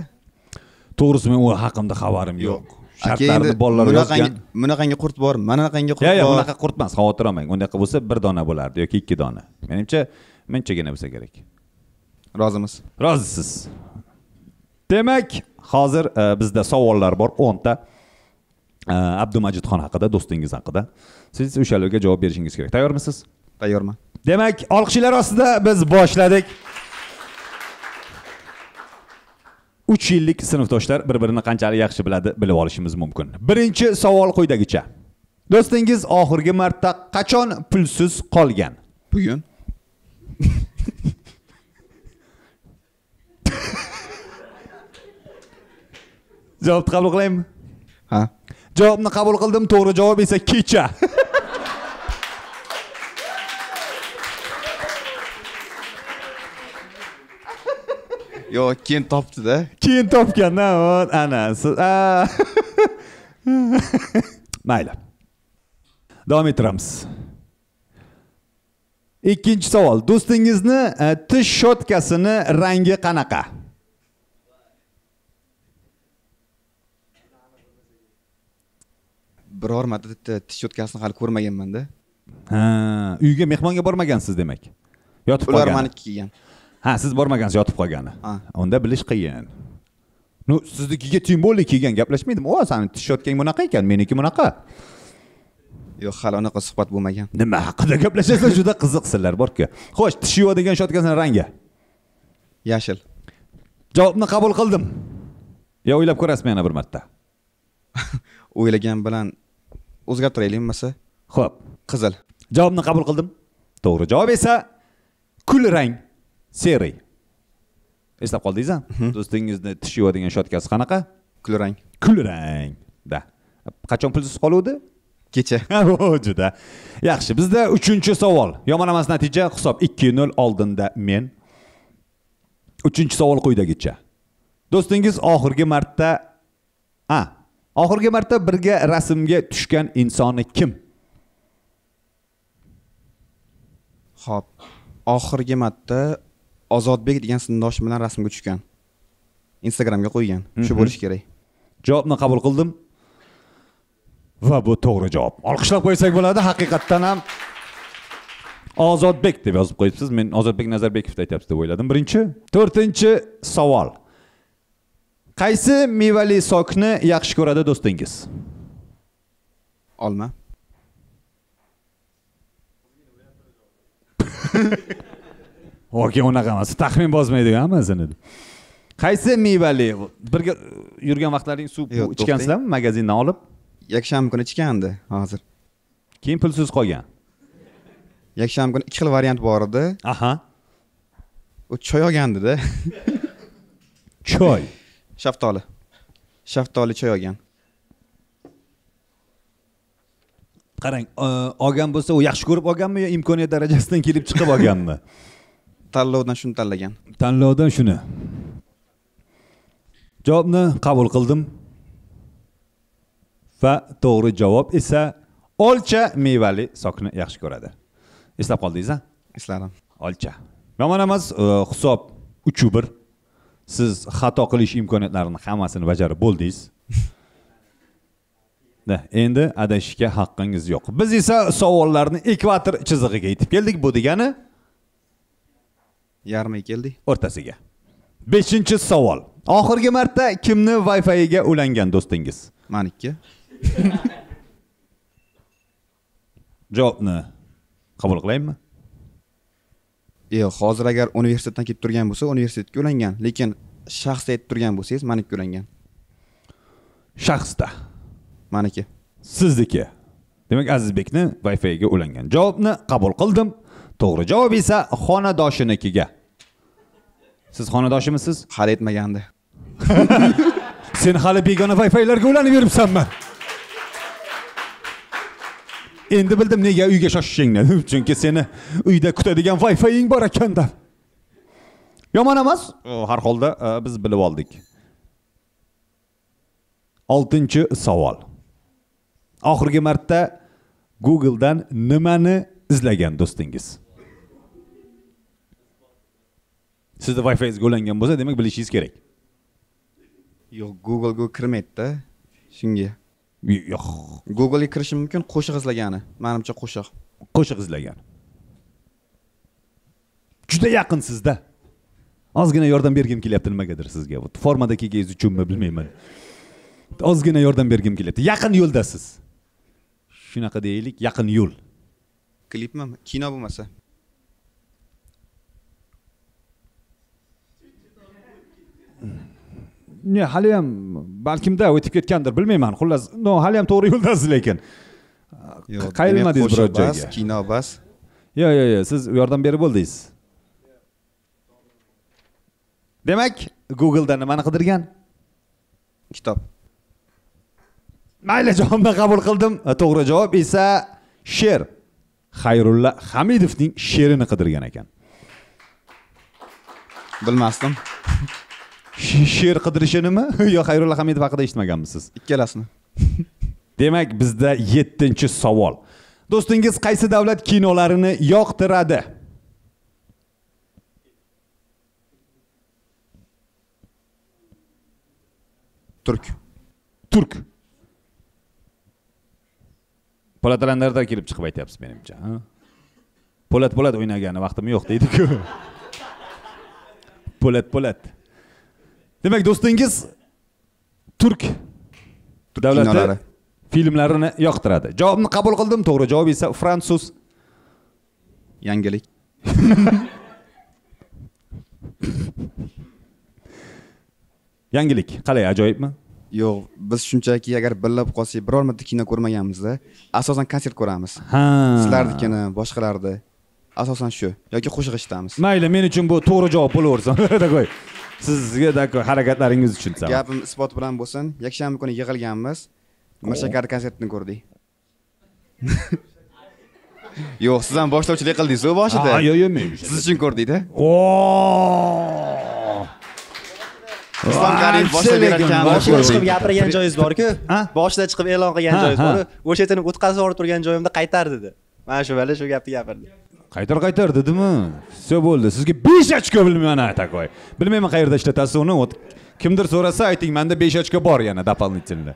to'g'risi men u haqimda xabarim yo'q shartlarni bolalar yozgan bunaqangi qurt bor manaqangi qurt yo'q bor bunaqa qurt emas xavotir olmang unday qilib bo'lsa bir dona bo'lardi yoki 2 dona menimcha munchagina bo'lsa kerak rozimiz rozisiz demak hozir bizda savollar bor 10 ta Abdumajidxon haqida do'stingiz haqida siz o'shalarga javob berishingiz kerak tayyormisiz tayyorman demak olqishlar ostida biz boshladik 3 yillik sinfdoshlar bir-birini qanchalik yaxshi biladi bilib olishimiz mumkin. Birinchi savol quyidagicha. Do'stingiz oxirgi marta qachon pulsiz qolgan? Bugun. Javobni qabul qilaymi? Ha. Javobni qabul qildim, to'g'ri javob esa kecha. Yo'q, keyin topdi-da. Keyin topgan-da, ana. Mayli. Davom ettiramiz. Ikkinchi savol. Do'stingizni tish shotkasini rangi qanaqa? Biror marta tish shotkasini hali ko'rmaganman-da. Ha, uyga mehmonga bormagansiz demak. Yotib qolgan. Ular meniki kiygan. Ha, siz bormagansiz, yotib qolgani. Unda bilish qiyin. Nu, siznikiga timbolli kelgan gaplashmaydimi? O, seni tish shotkang bunaqa ekan, meniki bunaqa. Yo'q, hali unaqa suhbat bo'lmagan. Nima haqida gaplashasiz? Juda qiziqsinlar bor-ku. Xo'sh, tish yuvadigan shotkasining rangi? Yashil. Javobni qabul qildim. Yo, o'ylab ko'rasizmi yana bir marta? O'ylagan bilan o'zgartiraylikmi masa? Xo'p, qizil. Javobni qabul qildim. To'g'ri javob esa kul rang, seri. Eslab qoldingiz-a? Do'stingizni tish yuvadigan shotkasi qanaqa? Kul rang. Kul rang. Da. Qachon pulsiz qoluvdi? Kecha. Juda. Yaxshi, bizda 3-savol. Yomon emas natija, hisob 2-0 oldinda men. 3-savol quyidagicha. Do'stingiz oxirgi marta birga rasmga tushgan insoni kim? Xo'p. Oxirgi marta Ozodbek degan sinfdoshim bilan rasmga tushgan. Instagramga qo'ygan. Shu bo'lish kerak. Javobni qabul qildim. Va bu to'g'ri javob. Olqishlab qo'ysak bo'ladi, haqiqatdan ham Ozodbek deb yozib qo'yibsiz. Men Ozodbek Nazarbekovni aytyapsiz deb o'yladim. 4-savol. Qaysi mevali sokni yaxshi ko'radi do'stingiz? Olma. Oke, unaqa emas. Taxmin bozmaydigan hammasi. Qaysi mevali? Birga yurgan vaqtlaring suv ichgansizlarmi magazindan olib? Yakshanba kuni ichgandi hozir. Keyin pulsiz qolgan. Yakshanba kuni 2 xil variant bor edi. Aha. U choy olgandi-da. Choy. Shaftoli. Shaftoli choy olgan. Qarang, olgan bo'lsa, u yaxshi ko'rib olganmi yo imkoniyat darajasidan kelib chiqib olganmi? Tanlovdan shuni tanlagan. Tanlovdan shuni. Javobni qabul qildim. Va to'g'ri javob esa olcha mevali sokni yaxshi ko'radi. Eslab qoldingiz-a? Esladim. Olcha. Yomon emas, hisob 3-1. Siz xato qilish imkoniyatlarini hammasini bajarib bo'ldingiz. Endi adashishga haqqingiz yo'q. Biz esa savollarni ekvator chizig'iga yetib keldik. Bu degani yarmiga keldik. O'rtasiga. 5-savol. Oxirgi marta kimni Wi-Fi'iga ulangan do'stingiz? Meniki. Javobni qabul qilaymi? Yo'q, hozir agar universitetdan kelib turgan bo'lsa, universitetga ulangan, lekin shaxsda aytib turgan bo'lsangiz, meniki ulangan. Shaxsda. Meniki. Sizniki. Demak, Azizbekni Wi-Fi'iga ulangan. Javobni qabul qildim. To'g'ri javob esa xonadoshinikiga. Siz xonadoshimisiz? Hali aytmagandi. Sen hali begona Wi-Fi'larga ulanib yuribsanmi? Endi bildim nega uyga shoshishingni. Chunki seni uyda kutadigan Wi-Fi'ing bor ekanda. Yomon emas. Har holda biz bilib oldik. 6-savol. Oxirgi marta Google'dan nimani izlagan do'stingiz? sizni Wi-Fi'ngizga ulangan bo'lsa, demak bilishingiz kerak. Yo'q, Google'ga kirmaydi-da. Shunga. Yo'q. Google'ga kirishi mumkin, qo'shiq izlagani. Menimcha qo'shiq. Qo'shiq izlagan. Juda yaqin sizda. Ozgina yordam bergim kelyapti nimagadir sizga. Formada kelganingiz uchunmi bilmayman. Ozgina yordam bergim kelyapti. Yaqin yo'ldasiz. Shunaqa deylik, yaqin yo'l. Klipmi? Kino bo'lmasa. Ne, hali ham balkimda o'tib ketgandir, bilmayman. Xullas, no, hali ham to'g'ri yo'ldasiz lekin. Qayrilmadingiz biror joyga. Kino bas. Yo'q, siz yordam berib bo'ldingiz. Demak, Google'da nimani qidirgan? Kitob. Mayli, javobni qabul qildim. To'g'ri javob esa she'r. Xayrulla Hamidovning she'rini qidirgan ekan. Bilmasdim. She'r qidirishi nima? Yo Xayrulla Hamidov haqida eshitmaganmisiz? Ikkalasini. Demak, bizda 7-savol. Do'stingiz qaysi davlat kinolarini yoqtiradi? Turk. Po'lat Alandardan kelib chiqib aytyapsiz menimcha, ha? Po'lat o'ynagani vaqtim yo'q deydi-ku. Po'lat. Demak, do'stingiz turk davlati filmlarini yoqtiradi. Javobni qabul qildim. To'g'ri javob esa fransuz. Yangilik. Yangilik. Qalay, ajoyibmi? Yo'q, biz shunchaki agar billab qolsak, biror marta kino ko'rmaganmiz-da, asosan konsert ko'ramiz. Ha. Sizlarnikini, boshqalarni. Asosan shu yoki qo'shiq eshitamiz. Mayli, men uchun bu to'g'ri javob bo'laversin. Qo'y. Sizga harakatlaringiz uchun savob. Gapim isbot bilan bo'lsin. Yakshanba kuni yig'ilganmiz. Mirshakar konsertini ko'rdik. Yo'q, siz ham boshlovchilik qildingiz-ku boshida. Yo'q, men. Siz uchun ko'rdik-da. Islom Karimov boshlab berayotgan, boshida chiqib gapirgan joyingiz bor-ku, boshida chiqib e'lon qilgan joyingiz bor. O'sha yerdan o'tkazib yuborib turgan joyimda qaytar dedi. Mana shu vali shu gapni gapirdi. Qaytar dedimi? Все bo'ldi. Sizga 5 ochko bilmayman atakoy. Bilmayman qayerda ishlatasiz uni. Kimdir so'rasa ayting, menda 5 ochko bor yana дополнительно.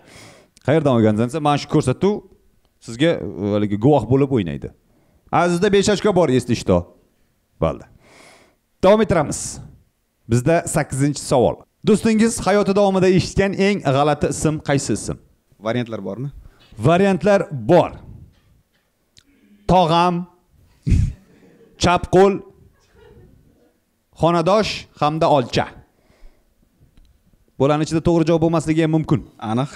Qayerdan olgansiz? Mana shu ko'rsatuv sizga haligi guvoh bo'lib o'ynaydi. Azizda 5 ochko bor, esli ishto. Bo'ldi. Davom ettiramiz. Bizda 8-savol. Do'stingiz hayoti davomida eshitgan eng g'alati ism qaysi ism? Variantlar bormi? Variantlar bor. Tog'am, chap qo'l, xonadosh hamda olcha. Bularning ichida to'g'ri javob bo'lmasligi ham mumkin. Aniq.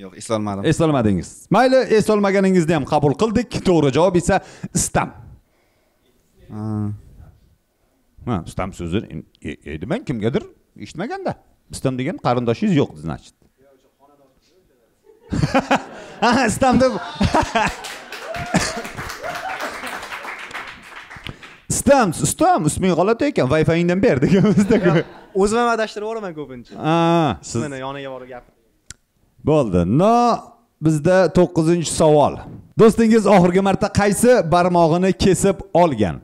Yo'q, eslolmadim. Eslolmadingiz. Mayli, eslolmaganingizni ham qabul qildik. To'g'ri javob esa istam. Istam so'zi aytdim kimgadir eshitmaganda. Istam degan qarindoshingiz yo'q, значит. Istam deb. Istam, isming g'alati ekan. Wi-Fi'ingdan ber deganmizda. O'zim ham adashtirib yuboraman ko'pincha. Ismini yoniga borib gapirib. Bo'ldi. Bizda 9-savol. Do'stingiz oxirgi marta qaysi barmog'ini kesib olgan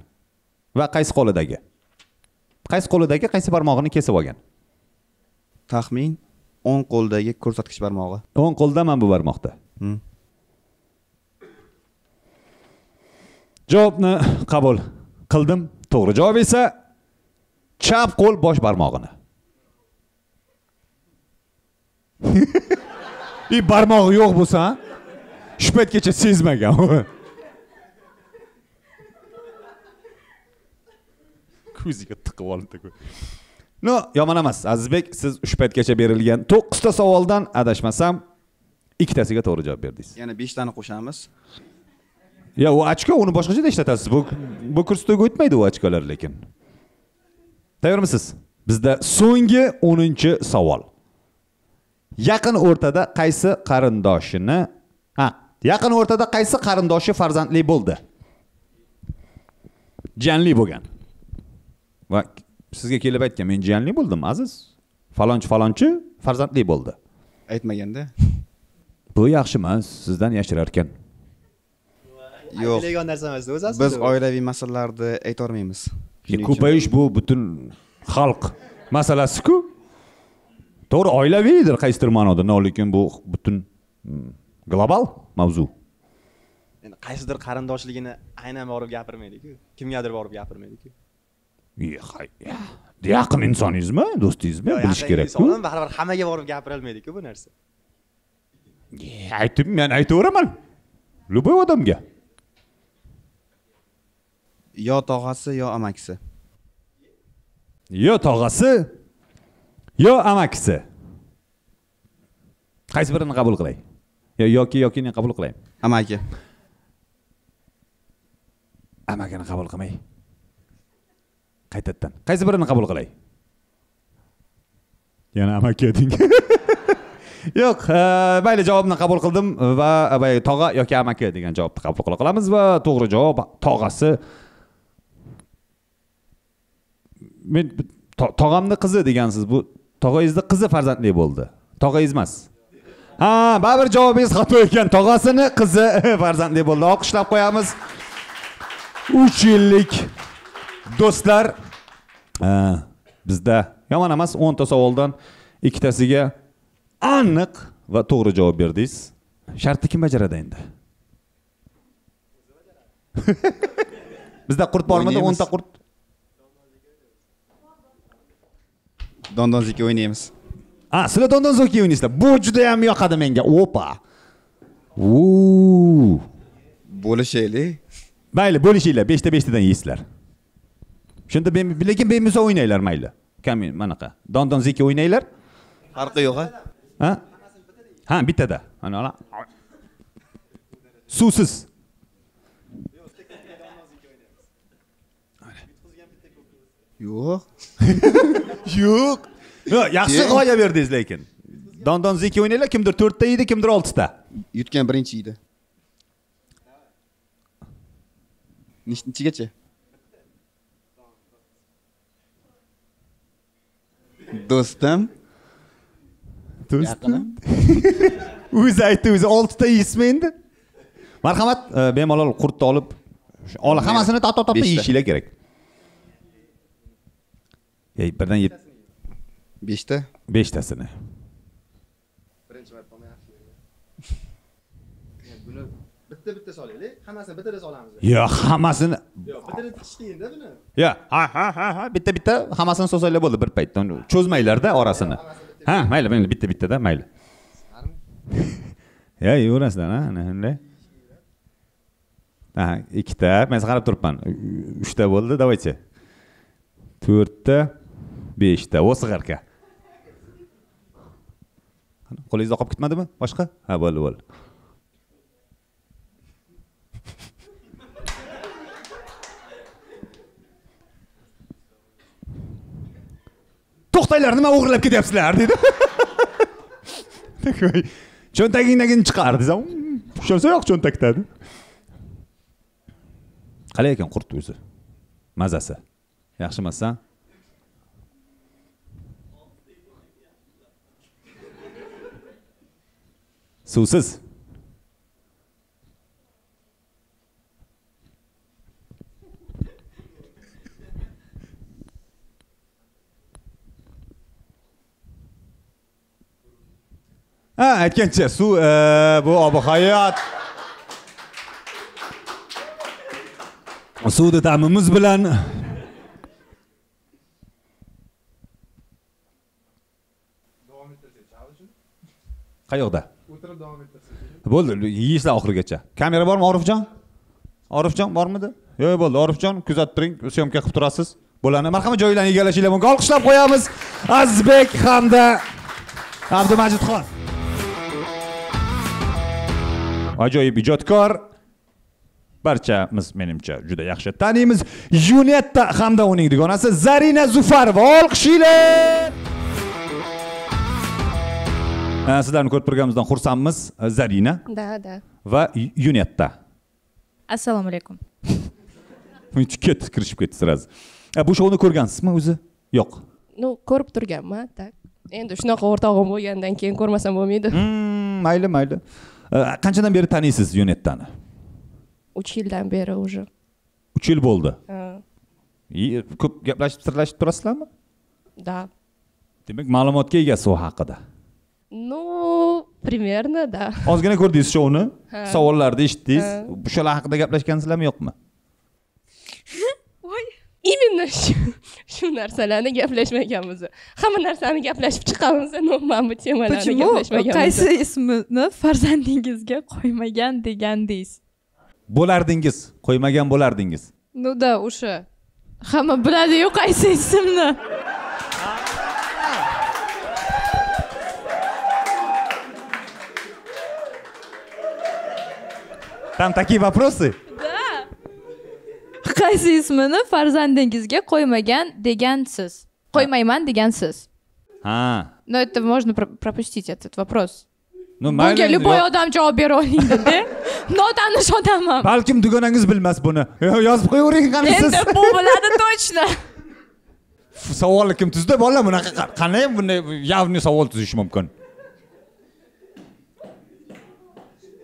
va qaysi qo'lidagi? Qaysi barmog'ini kesib olgan? Taxmin 10 qo'ldagi ko'rsatkich barmog'i. 10 qo'lda mana bu barmoqda. Javobni qabul qildim. To'g'ri javob esa chap qo'l bosh barmog'ini. Barmog'i yo'q bo'lsa, shu paytgacha sezmagan. Ko'ziga tiqib oldi. Yomon emas. Azizbek, siz shu paytgacha berilgan 9 ta savoldan adashmasam 2 tasiga to'g'ri javob berdingiz. Yana 5 tani qo'shamiz. Ya, u ochko uni boshqacha ishlatasiz. Bu kursga o'tmaydi u ochkolar lekin. Tayyormisiz? Bizda so'nggi 10-savol. Yaqin o'rtada qaysi qarindoshi farzandli bo'ldi? Janli bo'lgan. Va sizga kelib aytgan, men janli bo'ldim, aziz. Falonchi farzandli bo'ldi. Aytmaganda. Bu yaxshi emas, sizdan yashirar ekan. Yo'q. Aytilgan narsa emas o'zi aslida. Biz oilaviy masalalarni ayta olmaymiz. Ko'payish bu butun xalq masalasi-ku. To'g'ri, oilaviydir qaysidir ma'noda, lekin bu butun global mavzu. Endi qaysidir qarindoshligini aynan borib gapirmaydi-ku. Kimgadir borib gapirmaydi-ku. Yaqin insoningizmi, do'stingizmi bilish kerak-ku. Baribir hammaga borib gapirolmaydi-ku bu narsa. Men aytaveraman. Любой odamga. Yo tog'asi, yo amakisi. Yo tog'asi, yo amakisi. Qaysi birini qabul qilay? Yokini qabul qilay. Amaki. Amakini qabul qilmay. Qaytadan. Qaysi birini qabul qilay? Yana amaki deng. Yo'q, mayli javobni qabul qildim va tog'a yoki amaki degan javobni qabul qilamiz va to'g'ri javob tog'asi. Men tog'amning qizi degansiz, bu tog'angizning qizi farzandli bo'ldi. Tog'angiz emas. Baribir javobingiz xato ekan. Tog'asini qizi farzandli bo'ldi. Olqishlab qo'yamiz. 3 yillik do'stlar, bizda yomon emas, 10 ta savoldan 2 tasiga aniq va to'g'ri javob berdingiz. Shartni kim bajaradi endi? Bizda qurt bormidi? 10 ta qurt. Dondonziki o'ynaymiz. Sizlar dondonziki o'ynaysizlar. Bu juda ham yoqadi menga. Opa. Bo'lishaylik. Mayli, bo'lishinglar. 5 ta 5 tadan yeysizlar. Shunda lekin bemuso o'ynaylar mayli. Kamin manaqa. Dondonziki o'ynaylar. Farqi yo'q-a? Bittada. Ana. Suvsiz. Yo'q. Yo'q. Yaxshi g'oya berdingiz lekin. Dondonziki o'ynaylar, kimdir 4 ta yeydi, kimdir 6 ta. Yutgan birinchi yeydi. Nechgacha? Do'stim. O'zi aytdi, o'zi 6 ta yeysizmi endi? Marhamat, bemalol qurtni olib, hammasini tot yeyishinglar kerak. Birdan 5 ta? 5 tasini. Birinchi marta yaxshi. Buni bitta solaylik, hammasini bittada solamiz. Yo'q, hammasini. Yo'q, bittada tiqish qiyin-da buni. Yo'q, bitta hammasini solsanglar bo'ldi bir paytda. Cho'zmaylar-da orasini. Mayli, bitta-bittada mayli. Yurasan, shunday. 2 ta, men qarab turibman. 3 ta bo'ldi, давайте. 4 ta, 5 ta, o'sig'arka. Qo'lingizda qolib ketmadimi? Boshqa? Bo'ldi. To'xtanglar, nima o'g'irlab ketyapsizlar dedi. Cho'ntagingdan chiqar desam, tushirsa yo'q cho'ntakda. Qalay ekan qurt o'zi? Mazasi. Yaxshi emas-a? Suvsiz. Aytgancha suv bu ob-hayot. Suvni ta'mimiz bilan qayoqda? O'tirib davom ettirsangiz. Bo'ldi, yeyishlar oxirigacha. Kamera bormi, Orifjon? Orifjon bormidi? Yo'q, bo'ldi. Orifjon, kuzatib turing, syomka qilib turasiz. Bo'lani, marhamat joylarni egallashinglar mumkin. Olqishlab qo'yamiz. Azizbek hamda Abdumajidxon. Ajoyib ijodkor. Barchamiz menimcha juda yaxshi taniymiz. Junetta hamda uning dugonasi Zarina Zufarova. Olqishinglar. Sizlarni ko'rib turganimizdan xursandmiz. Zarina. Da. Va Junetta. Assalomu alaykum. Kirishib ketdi siz. Bu shovni ko'rgansizmi o'zi? Yo'q. Ko'rib turganman, tak. Endi shunaqa o'rtog'im bo'lgandan keyin ko'rmasam bo'lmaydi. Mayli. Qanchadan beri taniysiz Junettani? 3 yildan beri уже. 3 yil bo'ldi. Ha. Ko'p gaplashib sirlashib turasizlarmi? Да. Demak, ma'lumotga egasiz u haqida. Ну, примерно, да. Ozgina ko'rdingiz shovni, savollarni eshitdingiz. Shular haqida gaplashgansizlarmi, yo'qmi? Именно shu narsalarni gaplashmaganmiz. Hamma narsani gaplashib chiqamiz, но mana bu temalarni gaplashmaganmiz. Qaysi ismini farzandingizga qo'ymagan degandingiz? Bo'lardingiz, qo'ymagan bo'lardingiz. Ну да, o'sha. Hamma biladi-yu qaysi ismni. Там такие вопросы? Qaysi ismini farzandingizga qo'ymagan degansiz? Qo'ymayman degansiz. Ha. Но это можно пропустить этот вопрос. Ну, Bunga любой odam javob bera oladi-da. Notanish odamman. Balkim dugonangiz bilmas buni. Yozib qo'yavering qanisiz. Endi bu biladi точно. Savolni kim tuzdi? Bolalar bunaqa qanday bunday явный savol tuzish mumkin?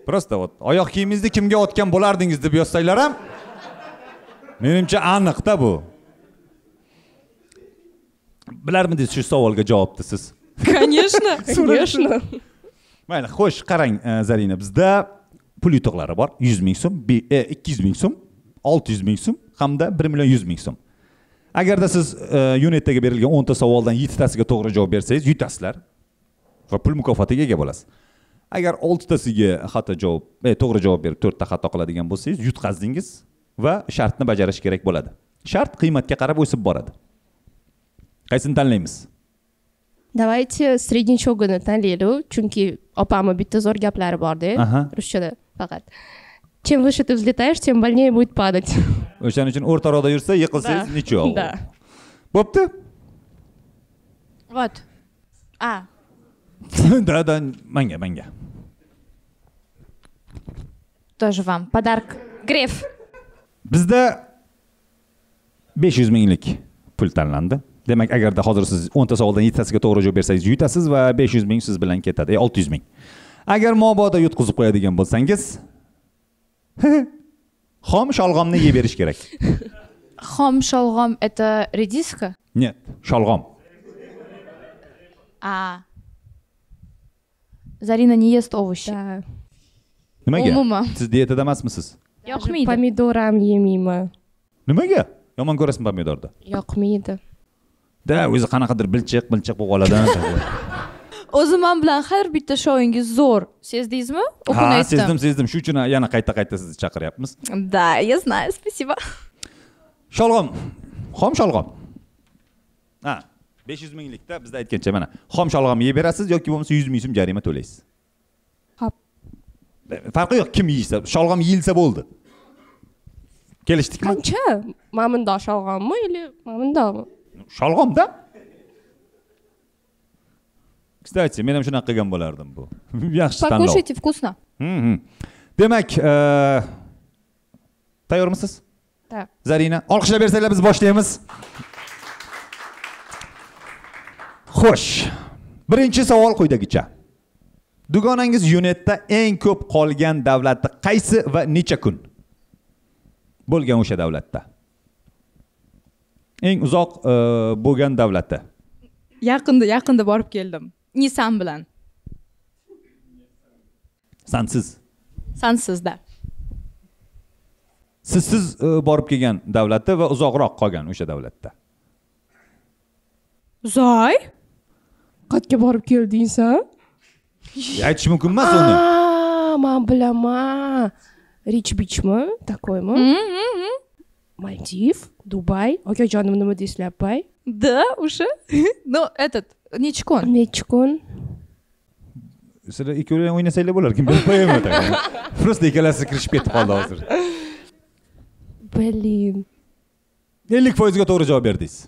Просто вот oyoq kiyimingizni kimga otgan bo'lardingiz deb yozsanglar ham menimcha aniq-da bu. Bilarmidingiz shu savolga javobni siz? Конечно. Конечно. Mayli, xo'sh, qarang Zarina, bizda pul yutuqlari bor. 100 ming so'm, 200 ming so'm, 600 ming so'm hamda 1 million 100 ming so'm. Agarda siz Unet'ga berilgan 10 ta savoldan 7 tasiga to'g'ri javob bersangiz, yutasizlar va pul mukofotiga ega bo'lasiz. Agar 6 tasiga xato javob, to'g'ri javob berib 4 ta xato qiladigan bo'lsangiz, yutqazdingiz va shartni bajarish kerak bo'ladi. Shart qiymatga qarab o'sib boradi. Qaysini tanlaymiz? Давайте среднячогini tanlaylik, chunki opamni bitta zo'r gaplari bor-da, ruschada faqat. Чем выше ты взлетаешь, тем больнее будет падать. O'shaning uchun o'rtaroqda yursa, yiqilsangiz nechov. Да. Bo'pti? Вот. Да, manga. Тоже вам подарок. Gref. Bizda 500 minglik pul tanlandi. Demak, agarda hozir siz 10 ta savoldan 7 tasiga to'g'ri javob bersangiz yutasiz va 500 ming siz bilan ketadi. 600 ming. Agar mabodo yutqizib qo'yadigan bo'lsangiz, xom sholg'omni yeb berish kerak. Xom sholg'om это редиска? Нет, sholg'om. Zarina не ест овощи. Да. Nimaga? Umuman. Siz dietada emasmisiz? Yoqmaydi. Pomidor ham yemayman. Nimaga? Yomon ko'rasizmi pomidorni? Yoqmaydi. Da, o'zi qanaqadir bilchiq bo'lib qoladi. O'zi men bilan har bitta shovingiz zo'r. Sezdingizmi? O'qini aytdim. Ha, sezdim. Shu uchun yana qayta sizni chaqiryapmiz. Да, я знаю, спасибо. Sholg'om. Xom sholg'om. 500 minglikda bizda aytgancha mana xom sholg'om yeb berasiz yoki bo'lmasa 100 ming so'm jarima to'laysiz. Hop. Farqi yo'q, kim yeysa, sholg'om yeyilsa bo'ldi. Kelishdikmi? Qancha? Mamundor sholg'ommi или mamundormi? Sholg'omda? Kстати, men ham shunaqa qilgan bo'lardim bu. Yaxshi tanlov. Покушайте вкусно. Demak, tayyormisiz? Да. Zarina, olqishlab bersanglar biz boshlaymiz. Xo'sh. Birinchi savol quyidagicha. Dugonangiz Unetda eng ko'p qolgan davlati qaysi va necha kun? Bo'lgan o'sha davlatda. Eng uzoq bo'lgan davlati. Yaqinda borib keldim. Nisan bilan. Sansizda. Sizsiz borib kelgan davlati va uzoqroq qolgan o'sha davlatda. Zoy? Qayerga borib keldingsan? Aytish mumkin emas uni. Men bilaman. Rich Beachmi? Takoymi? Maldiv, Dubay. Okajonim nima deysizlar, pay? Да, уже. Ну, этот, necha kun? Necha kun? Sizlar ikkovlar o'ynasanglar bo'lar, kim bilib qo'yaman. Просто ikkalasi kirishib ketib qoldi hozir. Blin. 50% ga to'g'ri javob berdingiz.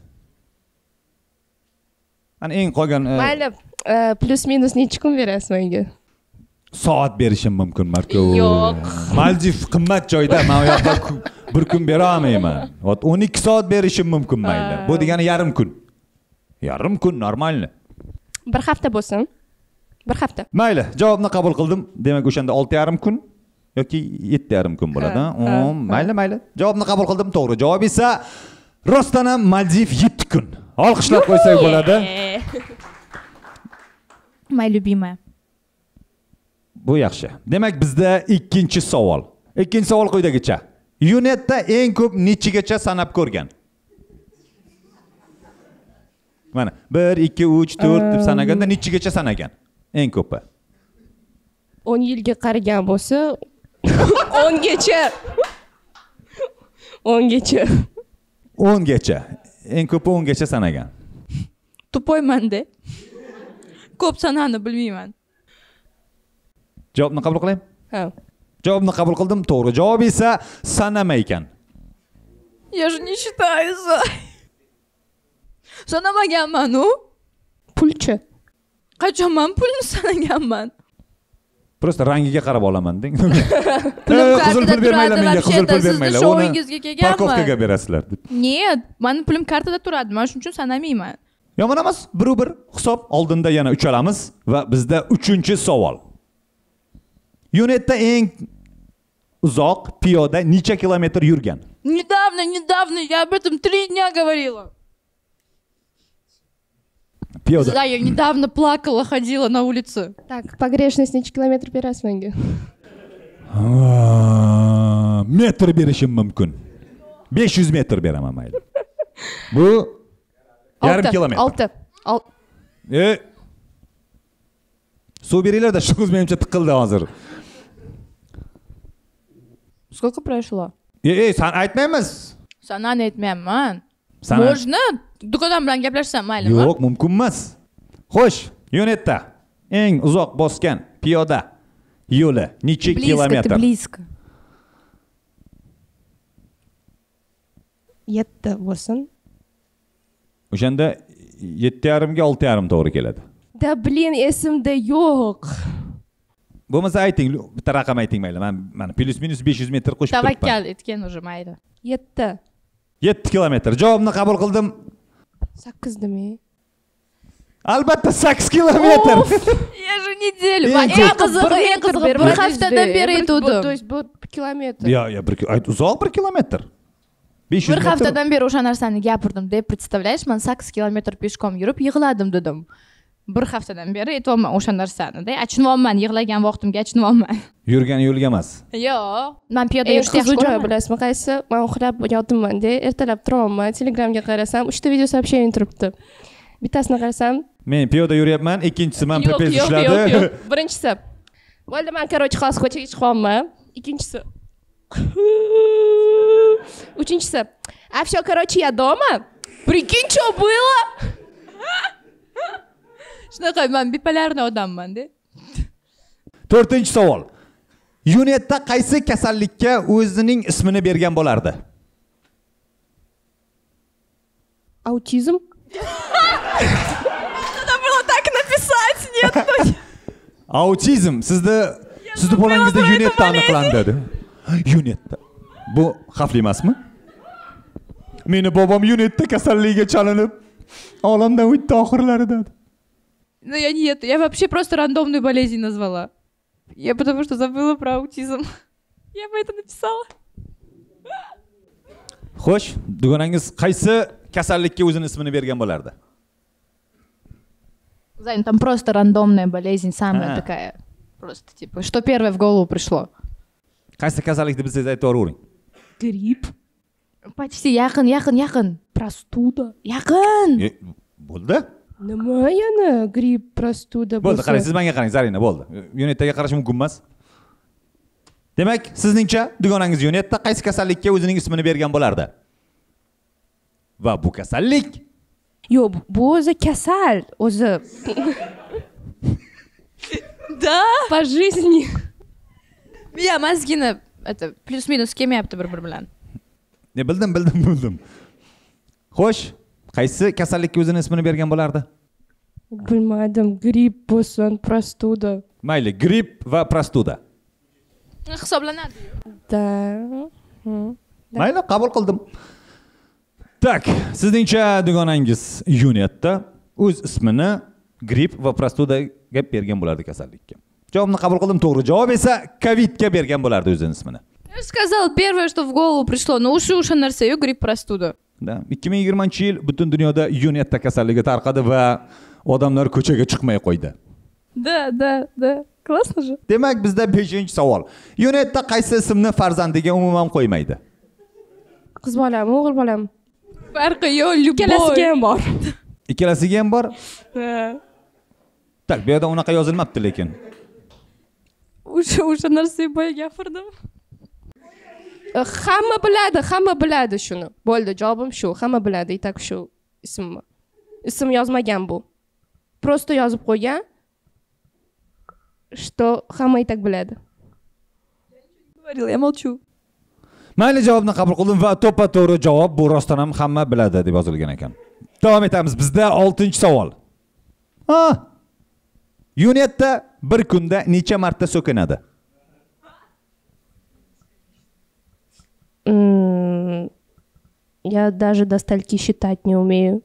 Ana eng qolgan Mayli, plus minus necha kun berasiz menga? Soat berishim mumkin, Marko. Yo'q. Maldiv qimmat joyda, men u yoqda bir kun bera olmayman. 12 soat berishim mumkin mayli. Bu degani yarim kun. Yarim kun normalni. Bir hafta bo'lsin. Bir hafta. Mayli, javobni qabul qildim. Demak, o'shanda 6,5 kun yoki 7,5 kun bo'ladi. Mayli. Javobni qabul qildim, to'g'ri. Javob esa rostdan ham Maldiv 7 kun. Olqishlab qo'ysak bo'ladi. Моя любимая. Bu yaxshi. Demak, bizda ikkinchi savol. Ikkinchi savol quyidagicha. Unetda eng ko'p nechigacha sanab ko'rgan? Mana 1, 2, 3, 4 deb sanaganda nechigacha sanagan? Eng ko'pi. 10 yilga qaragan bo'lsa 10 gacha. 10 gacha. 10 gacha. Eng ko'pi 10 gacha sanagan. Tupayman-da. Ko'p sanani bilmayman. Javobni qabul qilaymi? Ha. Javobni qabul qildim, to'g'ri. Javob esa sanamay ekan. Я же не считаю. Sanamaganman-u. Pulchi. Qachon men pulni sanaganman? Просто rangiga qarab olaman deng. Pulim Qizil pul bermaylar menga, qizil pul bermaylar. Showingizga kelganman. Parkovkaga berasizlar deb. Нет, meni pulim kartada turadi. Men shuning uchun sanamayman. Yomon emas, bir hisob. Oldinda yana 3 olamiz va bizda 3-savol. Unetda eng uzoq piyoda necha kilometr yurgan? Недавно я об этом 3 дня говорила. Piyoda. Да, я недавно плакала, ходила на улицу. Так, pogрешность necha kilometr berasiz menga? Metr berishim mumkin. 500 metr beraman mayli. Bu yarim kilometr. 6. Suv beringlar-da, shu ko'z menimcha tiqildi hozir. Сколько прошло? Sen aytmaymiz. Sanani aytmayapman. Можно do'kondan bilan gaplashsam maylimi? Yo'q, mumkin emas. Xo'sh, Unetda eng uzoq bosgan piyoda yo'li necha kilometr? Близко. 7 bo'lsin. O'shanda 7,5 ga 6,5 to'g'ri keladi. Da blin esimda yo'q. Bo'lmasa ayting, bitta raqam ayting mayli. Mana plus minus 500 metr qo'shib turibman. Tavakkal etgan уже mayli. 7. 7 kilometr. Javobni qabul qildim. 8 demi. Albatta 8 kilometr. Я же неделю. Eng qizig'i bir haftadan beri aytdim. То есть 1 kilometr. Yo, uzoq 1 kilometr. 500 Bir haftadan beri o'sha narsani gapirdim deb, представляешь, men 8 kilometr peshkom yurib yig'ladim dedim. Bir haftadan beri aytyapman o'sha narsani-da. Achinayapman, yig'lagan vaqtimga achinayapman. Yurgan yo'lga emas. Yo'q, men piyoda yurishni yaxshi Joy ko'raman. bilasizmi qaysi? Men uxlab yotibman-da, ertalab turaman, Telegramga qarasam, 3 ta video сообщение turibdi. Bittasini qarasam, Men piyoda yuryapman, ikkinchisi men PPS ishladi. Yo'q. Birinchisi. Bo'ldi, men короче, xos ko'chaga chiqyapman. Ikkinchisi. Uchinchisi. А всё, короче, я дома. Прикинь, что было? Shunaqa, men bipolarniy odamman-da. 4-savol. Unetda qaysi kasallikka o'zining ismini bergan bo'lardi? Аутизм. Надо было так написать, нет. Autizm sizni bolangizda Unetda aniqlandi. Unetda. Bu xavfli emasmi? Meni bobom Unetda kasalligiga chalinib, olamdan o'tdi oxirlarida. Ну я нет, я вообще просто рандомную болезнь назвала. Я потому что забыла про аутизм. Я бы это написала. Xo'sh, dugonangiz qaysi kasallikka o'zining ismini bergan bo'lardi? Зайн, там просто рандомная болезнь, самая такая. Просто типа, что первое в голову пришло. Qaysi kasallik deb bilsangiz aytib o'ring. Грипп. Почти yaqin. Простуда. Yaqin. Bo'ldi? Nima yana gripp, prostuda bo'lsa? Bo'ldi, qarang, siz menga qarang, Zarina, bo'ldi. Unetdaga qarash mumkin emas. Demak, sizningcha dugonangiz Unetda qaysi kasallikka o'zining ismini bergan bo'lardi? Va bu kasallik? Yo'q, bu o'zi kasal, o'zi. Да. По жизни. Я мозгini это плюс-минус kelmayapti bir-biri bilan. Bildim. Xo'sh, qaysi kasallikka o'zining ismini bergan bo'lardi? Bilmadim, gripp bo'lsin, prostuda. Mayli, gripp va prostuda. Hisoblanadi. Da. Mayli, qabul qildim. Tak, sizningcha dugonangiz Unetda o'z ismini gripp va prostudaga bergan bo'lardi kasallikka. Javobni qabul qildim, to'g'ri. Javob esa Covidga bergan bo'lardi o'zining ismini. Я же сказал, первое, что в голову пришло, ну o'sha narsa-yu, gripp prostuda. 2020 yil butun dunyoda yunetta kasalligi tarqadi va odamlar ko'chaga chiqmay qo'ydi. Да. Классно же. Demak, bizda 5-savol. Yunetta qaysi ismni farzandiga umuman qo'ymaydi? Qiz bolam, o'g'il bolam. Farqi yo'q, любой. Ikkalasiga ham bor. Ikkalasiga ham bor? Tak, bu yerda unaqa yozilmabdi lekin. O'sha narsaga boya gapirdim. Hamma biladi shuni. Bo'ldi, javobim shu. Hamma biladi, itak shu ismni. Ism yozmagan bu. Просто yozib qo'ygan. Что hamma itak biladi. Говорил, я молчу. Mayli, javobni qabul qildim va to'ppa-to'g'ri javob bu rostdan ham hamma biladi deb yozilgan ekan. Davom etamiz. Bizda 6-savol. Yunetta bir kunda necha marta so'kinadi? Я даже до стольки считать не умею.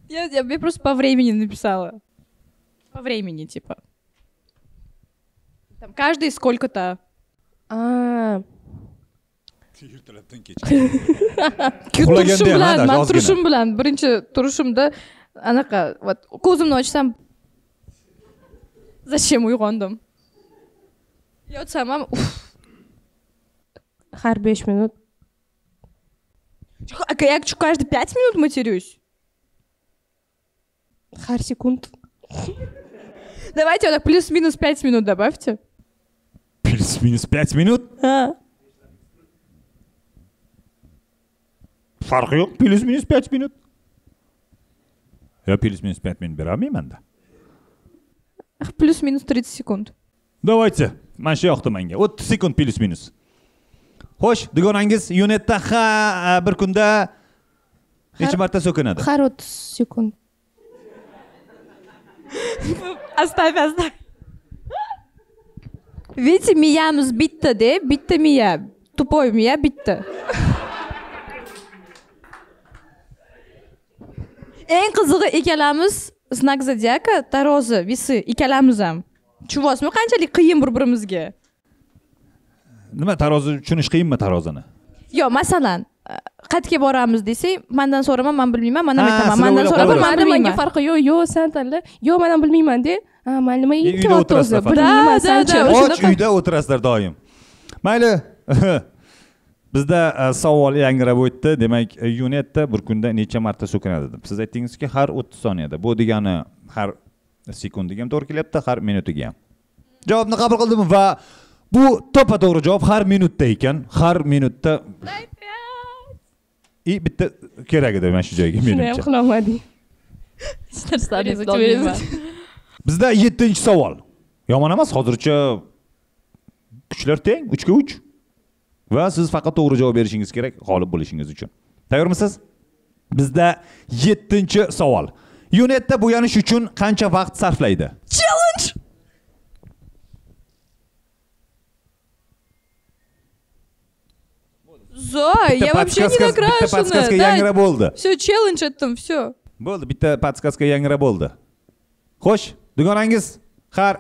Я просто по времени написала. По времени, типа. Там каждый сколько-то. Turishim bilan birinchi turishimda anaqa вот ko'zimni ochsam zачем uyg'ondim? Yotsam ham Har 5 minut. Я каждые 5 минут матерюсь. Har sekund. Давайте вот так плюс-минус 5 минут добавьте. Плюс-минус 5 minut? Farqi yo'q, plus-minus 5 minut. Ya plus-minus 5 minut beramayman-da. Плюс-минус 30 секунд. Давайте. Mana shu yoqdi menga. 30 sekund plus-minus. Xo'sh, dugonangiz Yunetta bir kunda necha marta so'kinadi? Har 30 sekund. Оставь. Видите, miyamiz bitta-da, bitta miya. Тупой miya bitta. Eng qizig'i ikkalamiz znak zodiaka, tarozi, visi ikkalamiz ham. Tushunasizmi qanchalik qiyin bir-birimizga? Nima tarozi tushunish qiyinmi tarozini? Yo'q, masalan, qayerga boramiz desang, mendan so'rama, men bilmayman, men aytaman. Mendan so'rama, men bilmayman. Menga farqi yo'q, sen tanla. Yo'q, men ham bilmayman de. Men nima ikki o'zi bilmayman, sen-chi. Uyda o'tirasizlar doim. Mayli. Bizda savol yangrab o'tdi. Demak, Yunetta bir kunda necha marta so'kinadi deb. Siz aytdingizki, har 30 soniyada. Bu degani har sekundiga ham to'g'ri kelyapti, har minutiga ham. Javobni qabul qildim va bu to'ppa-to'g'ri javob har minutda ekan. Har minutda bitta kerak edi mana shu joyga menimcha. Shuni ham qilolmadik. Bizda 7-savol. Yomon emas, hozircha kuchlar teng, 3 ga 3. Va siz faqat to'g'ri javob berishingiz kerak g'olib bo'lishingiz uchun. Tayyormisiz? Bizda 7-savol. Yunetta bo'yanish uchun qancha vaqt sarflaydi? Challenge. Zoy, я вообще не накрашена. Bitta podskaska yangrab bo'ldi. Всё, challenge etdim, всё. Bo'ldi, bitta podskaska yangrab bo'ldi. Xo'sh, dugonangiz har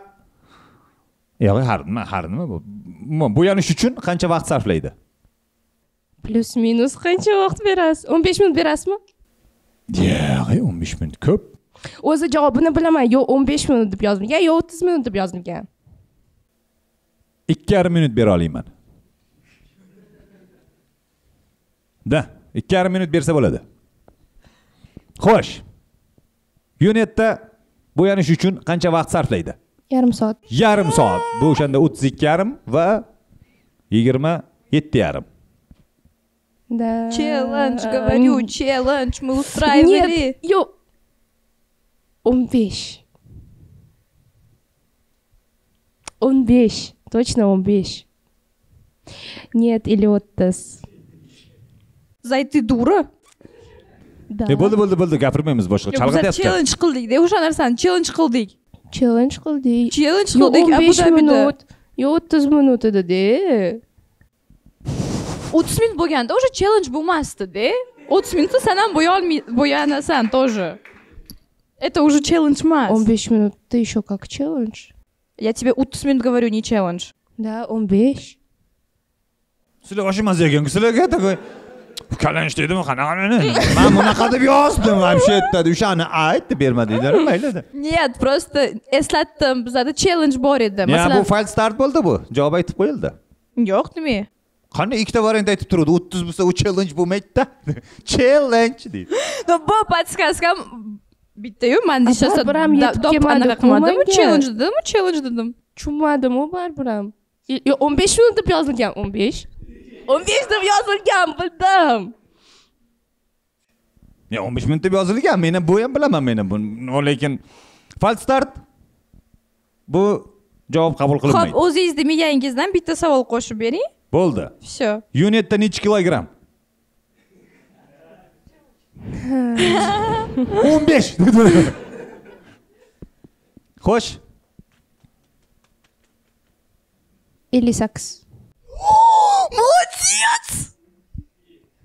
nima bu? Bo'yanish uchun qancha vaqt sarflaydi? Plus-minus qancha vaqt berasiz? 15 minut berasizmi? Yo'q, 15 minut ko'p. O'zi javobini bilaman. Yo 15 minut deb yozilgan, yo 30 minut deb yozilgan. 2,5 minut bera olaman. Da, 2,5 minut bersa bo'ladi. Xo'sh. Yunetta bo'yanish uchun qancha vaqt sarflaydi? Yarim soat. Yarim soat. Bu o'shanda 32,5 va 27,5. Да. Challenge, говорю, challenge мы устраивали. Нет, yo 15. 15. Точно 15. Нет, или 30. Zay, ты дура? Да. Bo'ldi, gapirmaymiz boshqa. Chalg'ityapti. Challenge qildik-da, o'sha narsani challenge qildik. Challenge qildik. Challenge qildik Abu Dabida. Yo 30 minut edi-da. 30 minut bo'lganda o'sha challenge bo'lmasdi-da. 30 minutda sen ham bo'yanasan тоже. Это уже челлендж emas. 15 minutda еще как челлендж. Я тебе 30 minut говорю, не челлендж. Да, 15. Sizlar oshimas ekan, sizlarga такой kalanch deydimi, qanaqa? Men bunaqa deb yozdim, вообще aytdi, o'shani aytdi, bermadinglar, mayli. Нет, просто eslatdim, bizda challenge bor edi. Ya bu fail start bo'ldi bu. Javob aytib qo'yildi. Yo'q, nima? Qanday ikkita variant aytib turadi? 30 bo'lsa u challenge bo'lmaydi-da. Challenge deydi. No, bu podskaskam bitta-yu, men сейчас biram yetib kelmadi. Challenge dedim, challenge dedim. Tushunmadim u baribir ham. 15 minut deb yozilgan, 15. 15 deb yozilgan, bildim. Ya 15 minut deb yozilgan, men ham bu ham bilaman men ham. Lekin fail start bu javob qabul qilinmaydi. Xo'p, o'zingizni miyangizdan bitta savol qo'shib bering. Bo'ldi. Всё. Unitda necha kilogramm? 15. Xo'sh. 58. Молодец!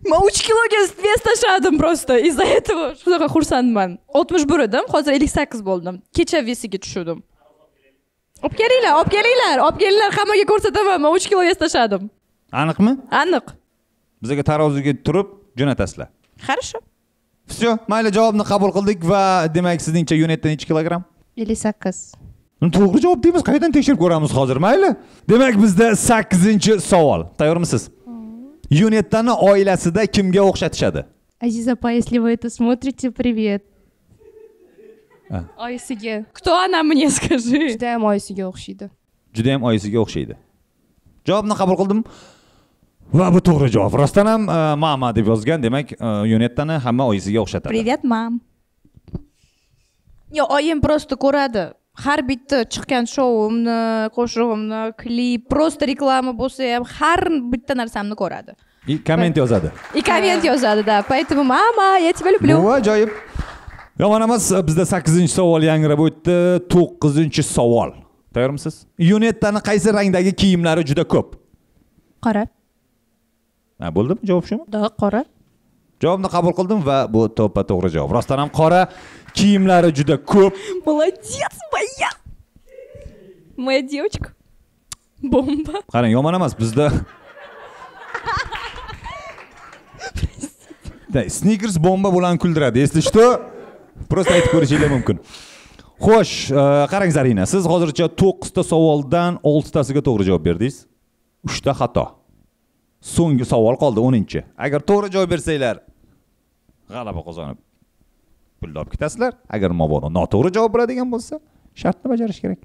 Men 3 kiloga vес tashladim просто. Из-за этого shunaqa xursandman. 61 edim, hozir 58 bo'ldim. Kecha vesiga tushdim. Olib kelinglar, hammaga ko'rsataman. Men 3 kilo vес tashladim. Aniqmi? Aniq. Bizga taroziga turib jo'natasizlar. Хорошо. Всё, mayli javobni qabul qildik va demak sizningcha unitda necha kilogramm? 58. To'g'ri javob deymiz, qayerdan tekshirib ko'ramiz hozir, mayli? Demak bizda 8-savol. Tayyormisiz? Unitdani oilasida kimga o'xshatishadi? Aziza opa, если вы это смотрите, привет. Oyisiga. Кто она мне, скажи? Juda ham oyisiga o'xshaydi. Juda ham oyisiga o'xshaydi. Javobni qabul qildim. Va bu to'g'ri javob. Rostdan ham mama deb yozgan, demak, unitdani hamma oyisiga o'xshatadi. Привет, мам. Yo, oyim просто ko'radi. Har bitta chiqqan showimni, qo'shig'imni, klip, просто reklama bo'lsa ham har bitta narsamni ko'radi. И komment yozadi. И komment yozadi, да. Поэтому mama, я тебя люблю. Bu ajoyib. Yomon emas, bizda 8-savol yangrab o'tdi. 9-savol. Tayyormisiz? Unitdani qaysi rangdagi kiyimlari juda ko'p? Qora. Ha, bo'ldimi? Javob shumi? Da, qora. Javobni qabul qildim va bu to'g'ri javob. Rostdan ham qora kiyimlari juda ko'p. Молодец, моя. Моя девочка. Бомба. Qarang, yomon emas, bizda Snickers bomba bilan kuldiradi. Если что, просто aytib ko'rishingiz mumkin. Xo'sh, qarang Zarina, siz hozircha 9 ta savoldan 6 tasiga to'g'ri javob berdingiz. 3 ta xato. So'nggi savol qoldi 10-chi. Agar to'g'ri javob bersanglar, g'alaba qozonib pulni olib ketasizlar. Agar mabodo noto'g'ri javob beradigan bo'lsa, shartni bajarish kerak.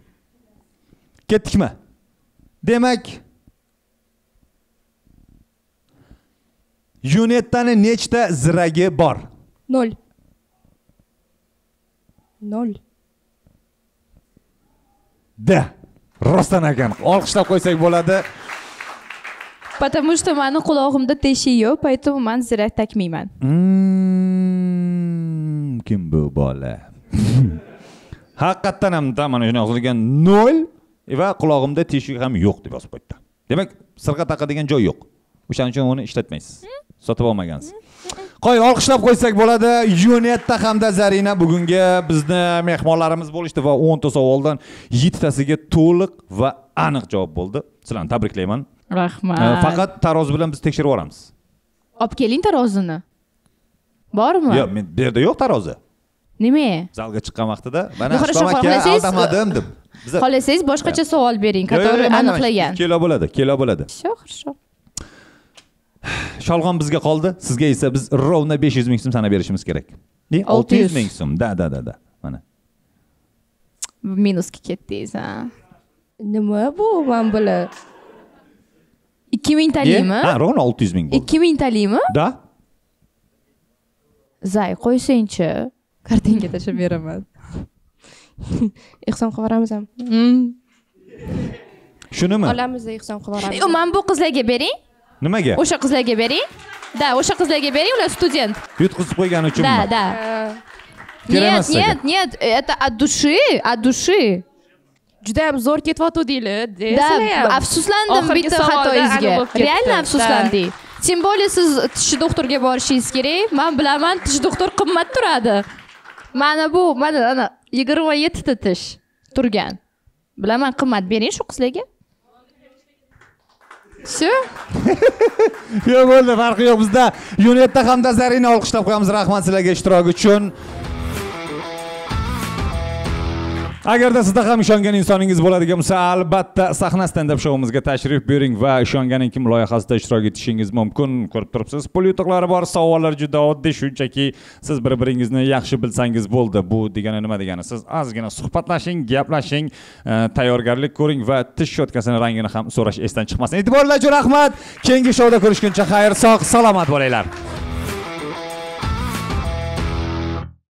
Ketdikmi? Demak, unitdani nechta ziragi bor? 0. 0. Da. Rostdan ekan. Olqishlab qo'ysak bo'ladi. Потому что mani qulog'imda teshik yo'q, поэтому men zirak takmayman. Kim bu bola? Haqiqatan ham mana shuni yozilgan 0 va qulog'imda teshik ham yo'q deb yozib qo'ydi. Demak, sirg'a taqadigan joy yo'q. O'shaning uchun uni ishlatmaysiz. Sotib olmagansiz. Qo'y, olqishlab qo'ysak bo'ladi. Unitda hamda Zarina bugungi bizni mehmonlarimiz bo'lishdi va 10 ta savoldan 7 tasiga to'liq va aniq javob bo'ldi. Sizlarni tabriklayman. Rahmat. Faqat tarozi bilan biz tekshirib olamiz. Olib keling tarozini. Bormi? Yo'q, men bu yerda yo'q tarozi. Nima? Zalga chiqqan vaqtida mana aka aldamadim deb. Xohlasangiz boshqacha savol bering, который aniqlagan. Kilo bo'ladi, kilo bo'ladi. Хорошо. Sholg'om bizga qoldi, sizga esa biz rovna 500 ming so'm sanab berishimiz kerak. 600 ming so'm. Da. Mana. Minusga ketdingiz, ha. Nima bu? Men bila. 2000 talimi? Ha, rovna 600 ming bo'ldi. 2000 talimi? Da. Zay, qo'ysang-chi. Kartinga tashlab beraman. Ehson qilib beramiz ham. Shunimi? Olamiz, ehson qilib beramiz. Men bu qizlarga bering. Nimaga? O'sha qizlarga bering. Da, o'sha qizlarga bering, ular student. Yutqizib qo'ygani uchunmi? Da. Нет, это от души. Juda ham zo'r ketyapti-deylar. Да, afsuslandim bitta xatoyingizga. Реально afsuslandim. Тем более siz tish doktoriga borishingiz kerak. Men bilaman, tish doktor qimmat turadi. mana ana 27 ta tish turgan. Bilaman, qimmat bering shu qizlarga. Shu? Yo'q, bo'ldi, farqi yo'q. Bizda Yunetda hamda Zarina olqishlab qo'yamiz. Rahmat sizlarga ishtirok uchun. Agarda sizda ham ishongan insoningiz bo'ladigan bo'lsa, albatta sahna stand-up showimizga tashrif buyuring va ishonganing kim loyihasida ishtirok etishingiz mumkin. Ko'rib turibsiz, pul yutuqlari bor, savollar juda oddiy, shunchaki siz bir-biringizni yaxshi bilsangiz bo'ldi. Bu degani nima degani? Siz ozgina suhbatlashing, gaplashing, tayyorgarlik ko'ring va tish shotkasini rangini ham so'rash esdan chiqmasin. E'tiborlar uchun rahmat. Keyingi shouda ko'rishguncha xayr, sog', salomat bo'linglar.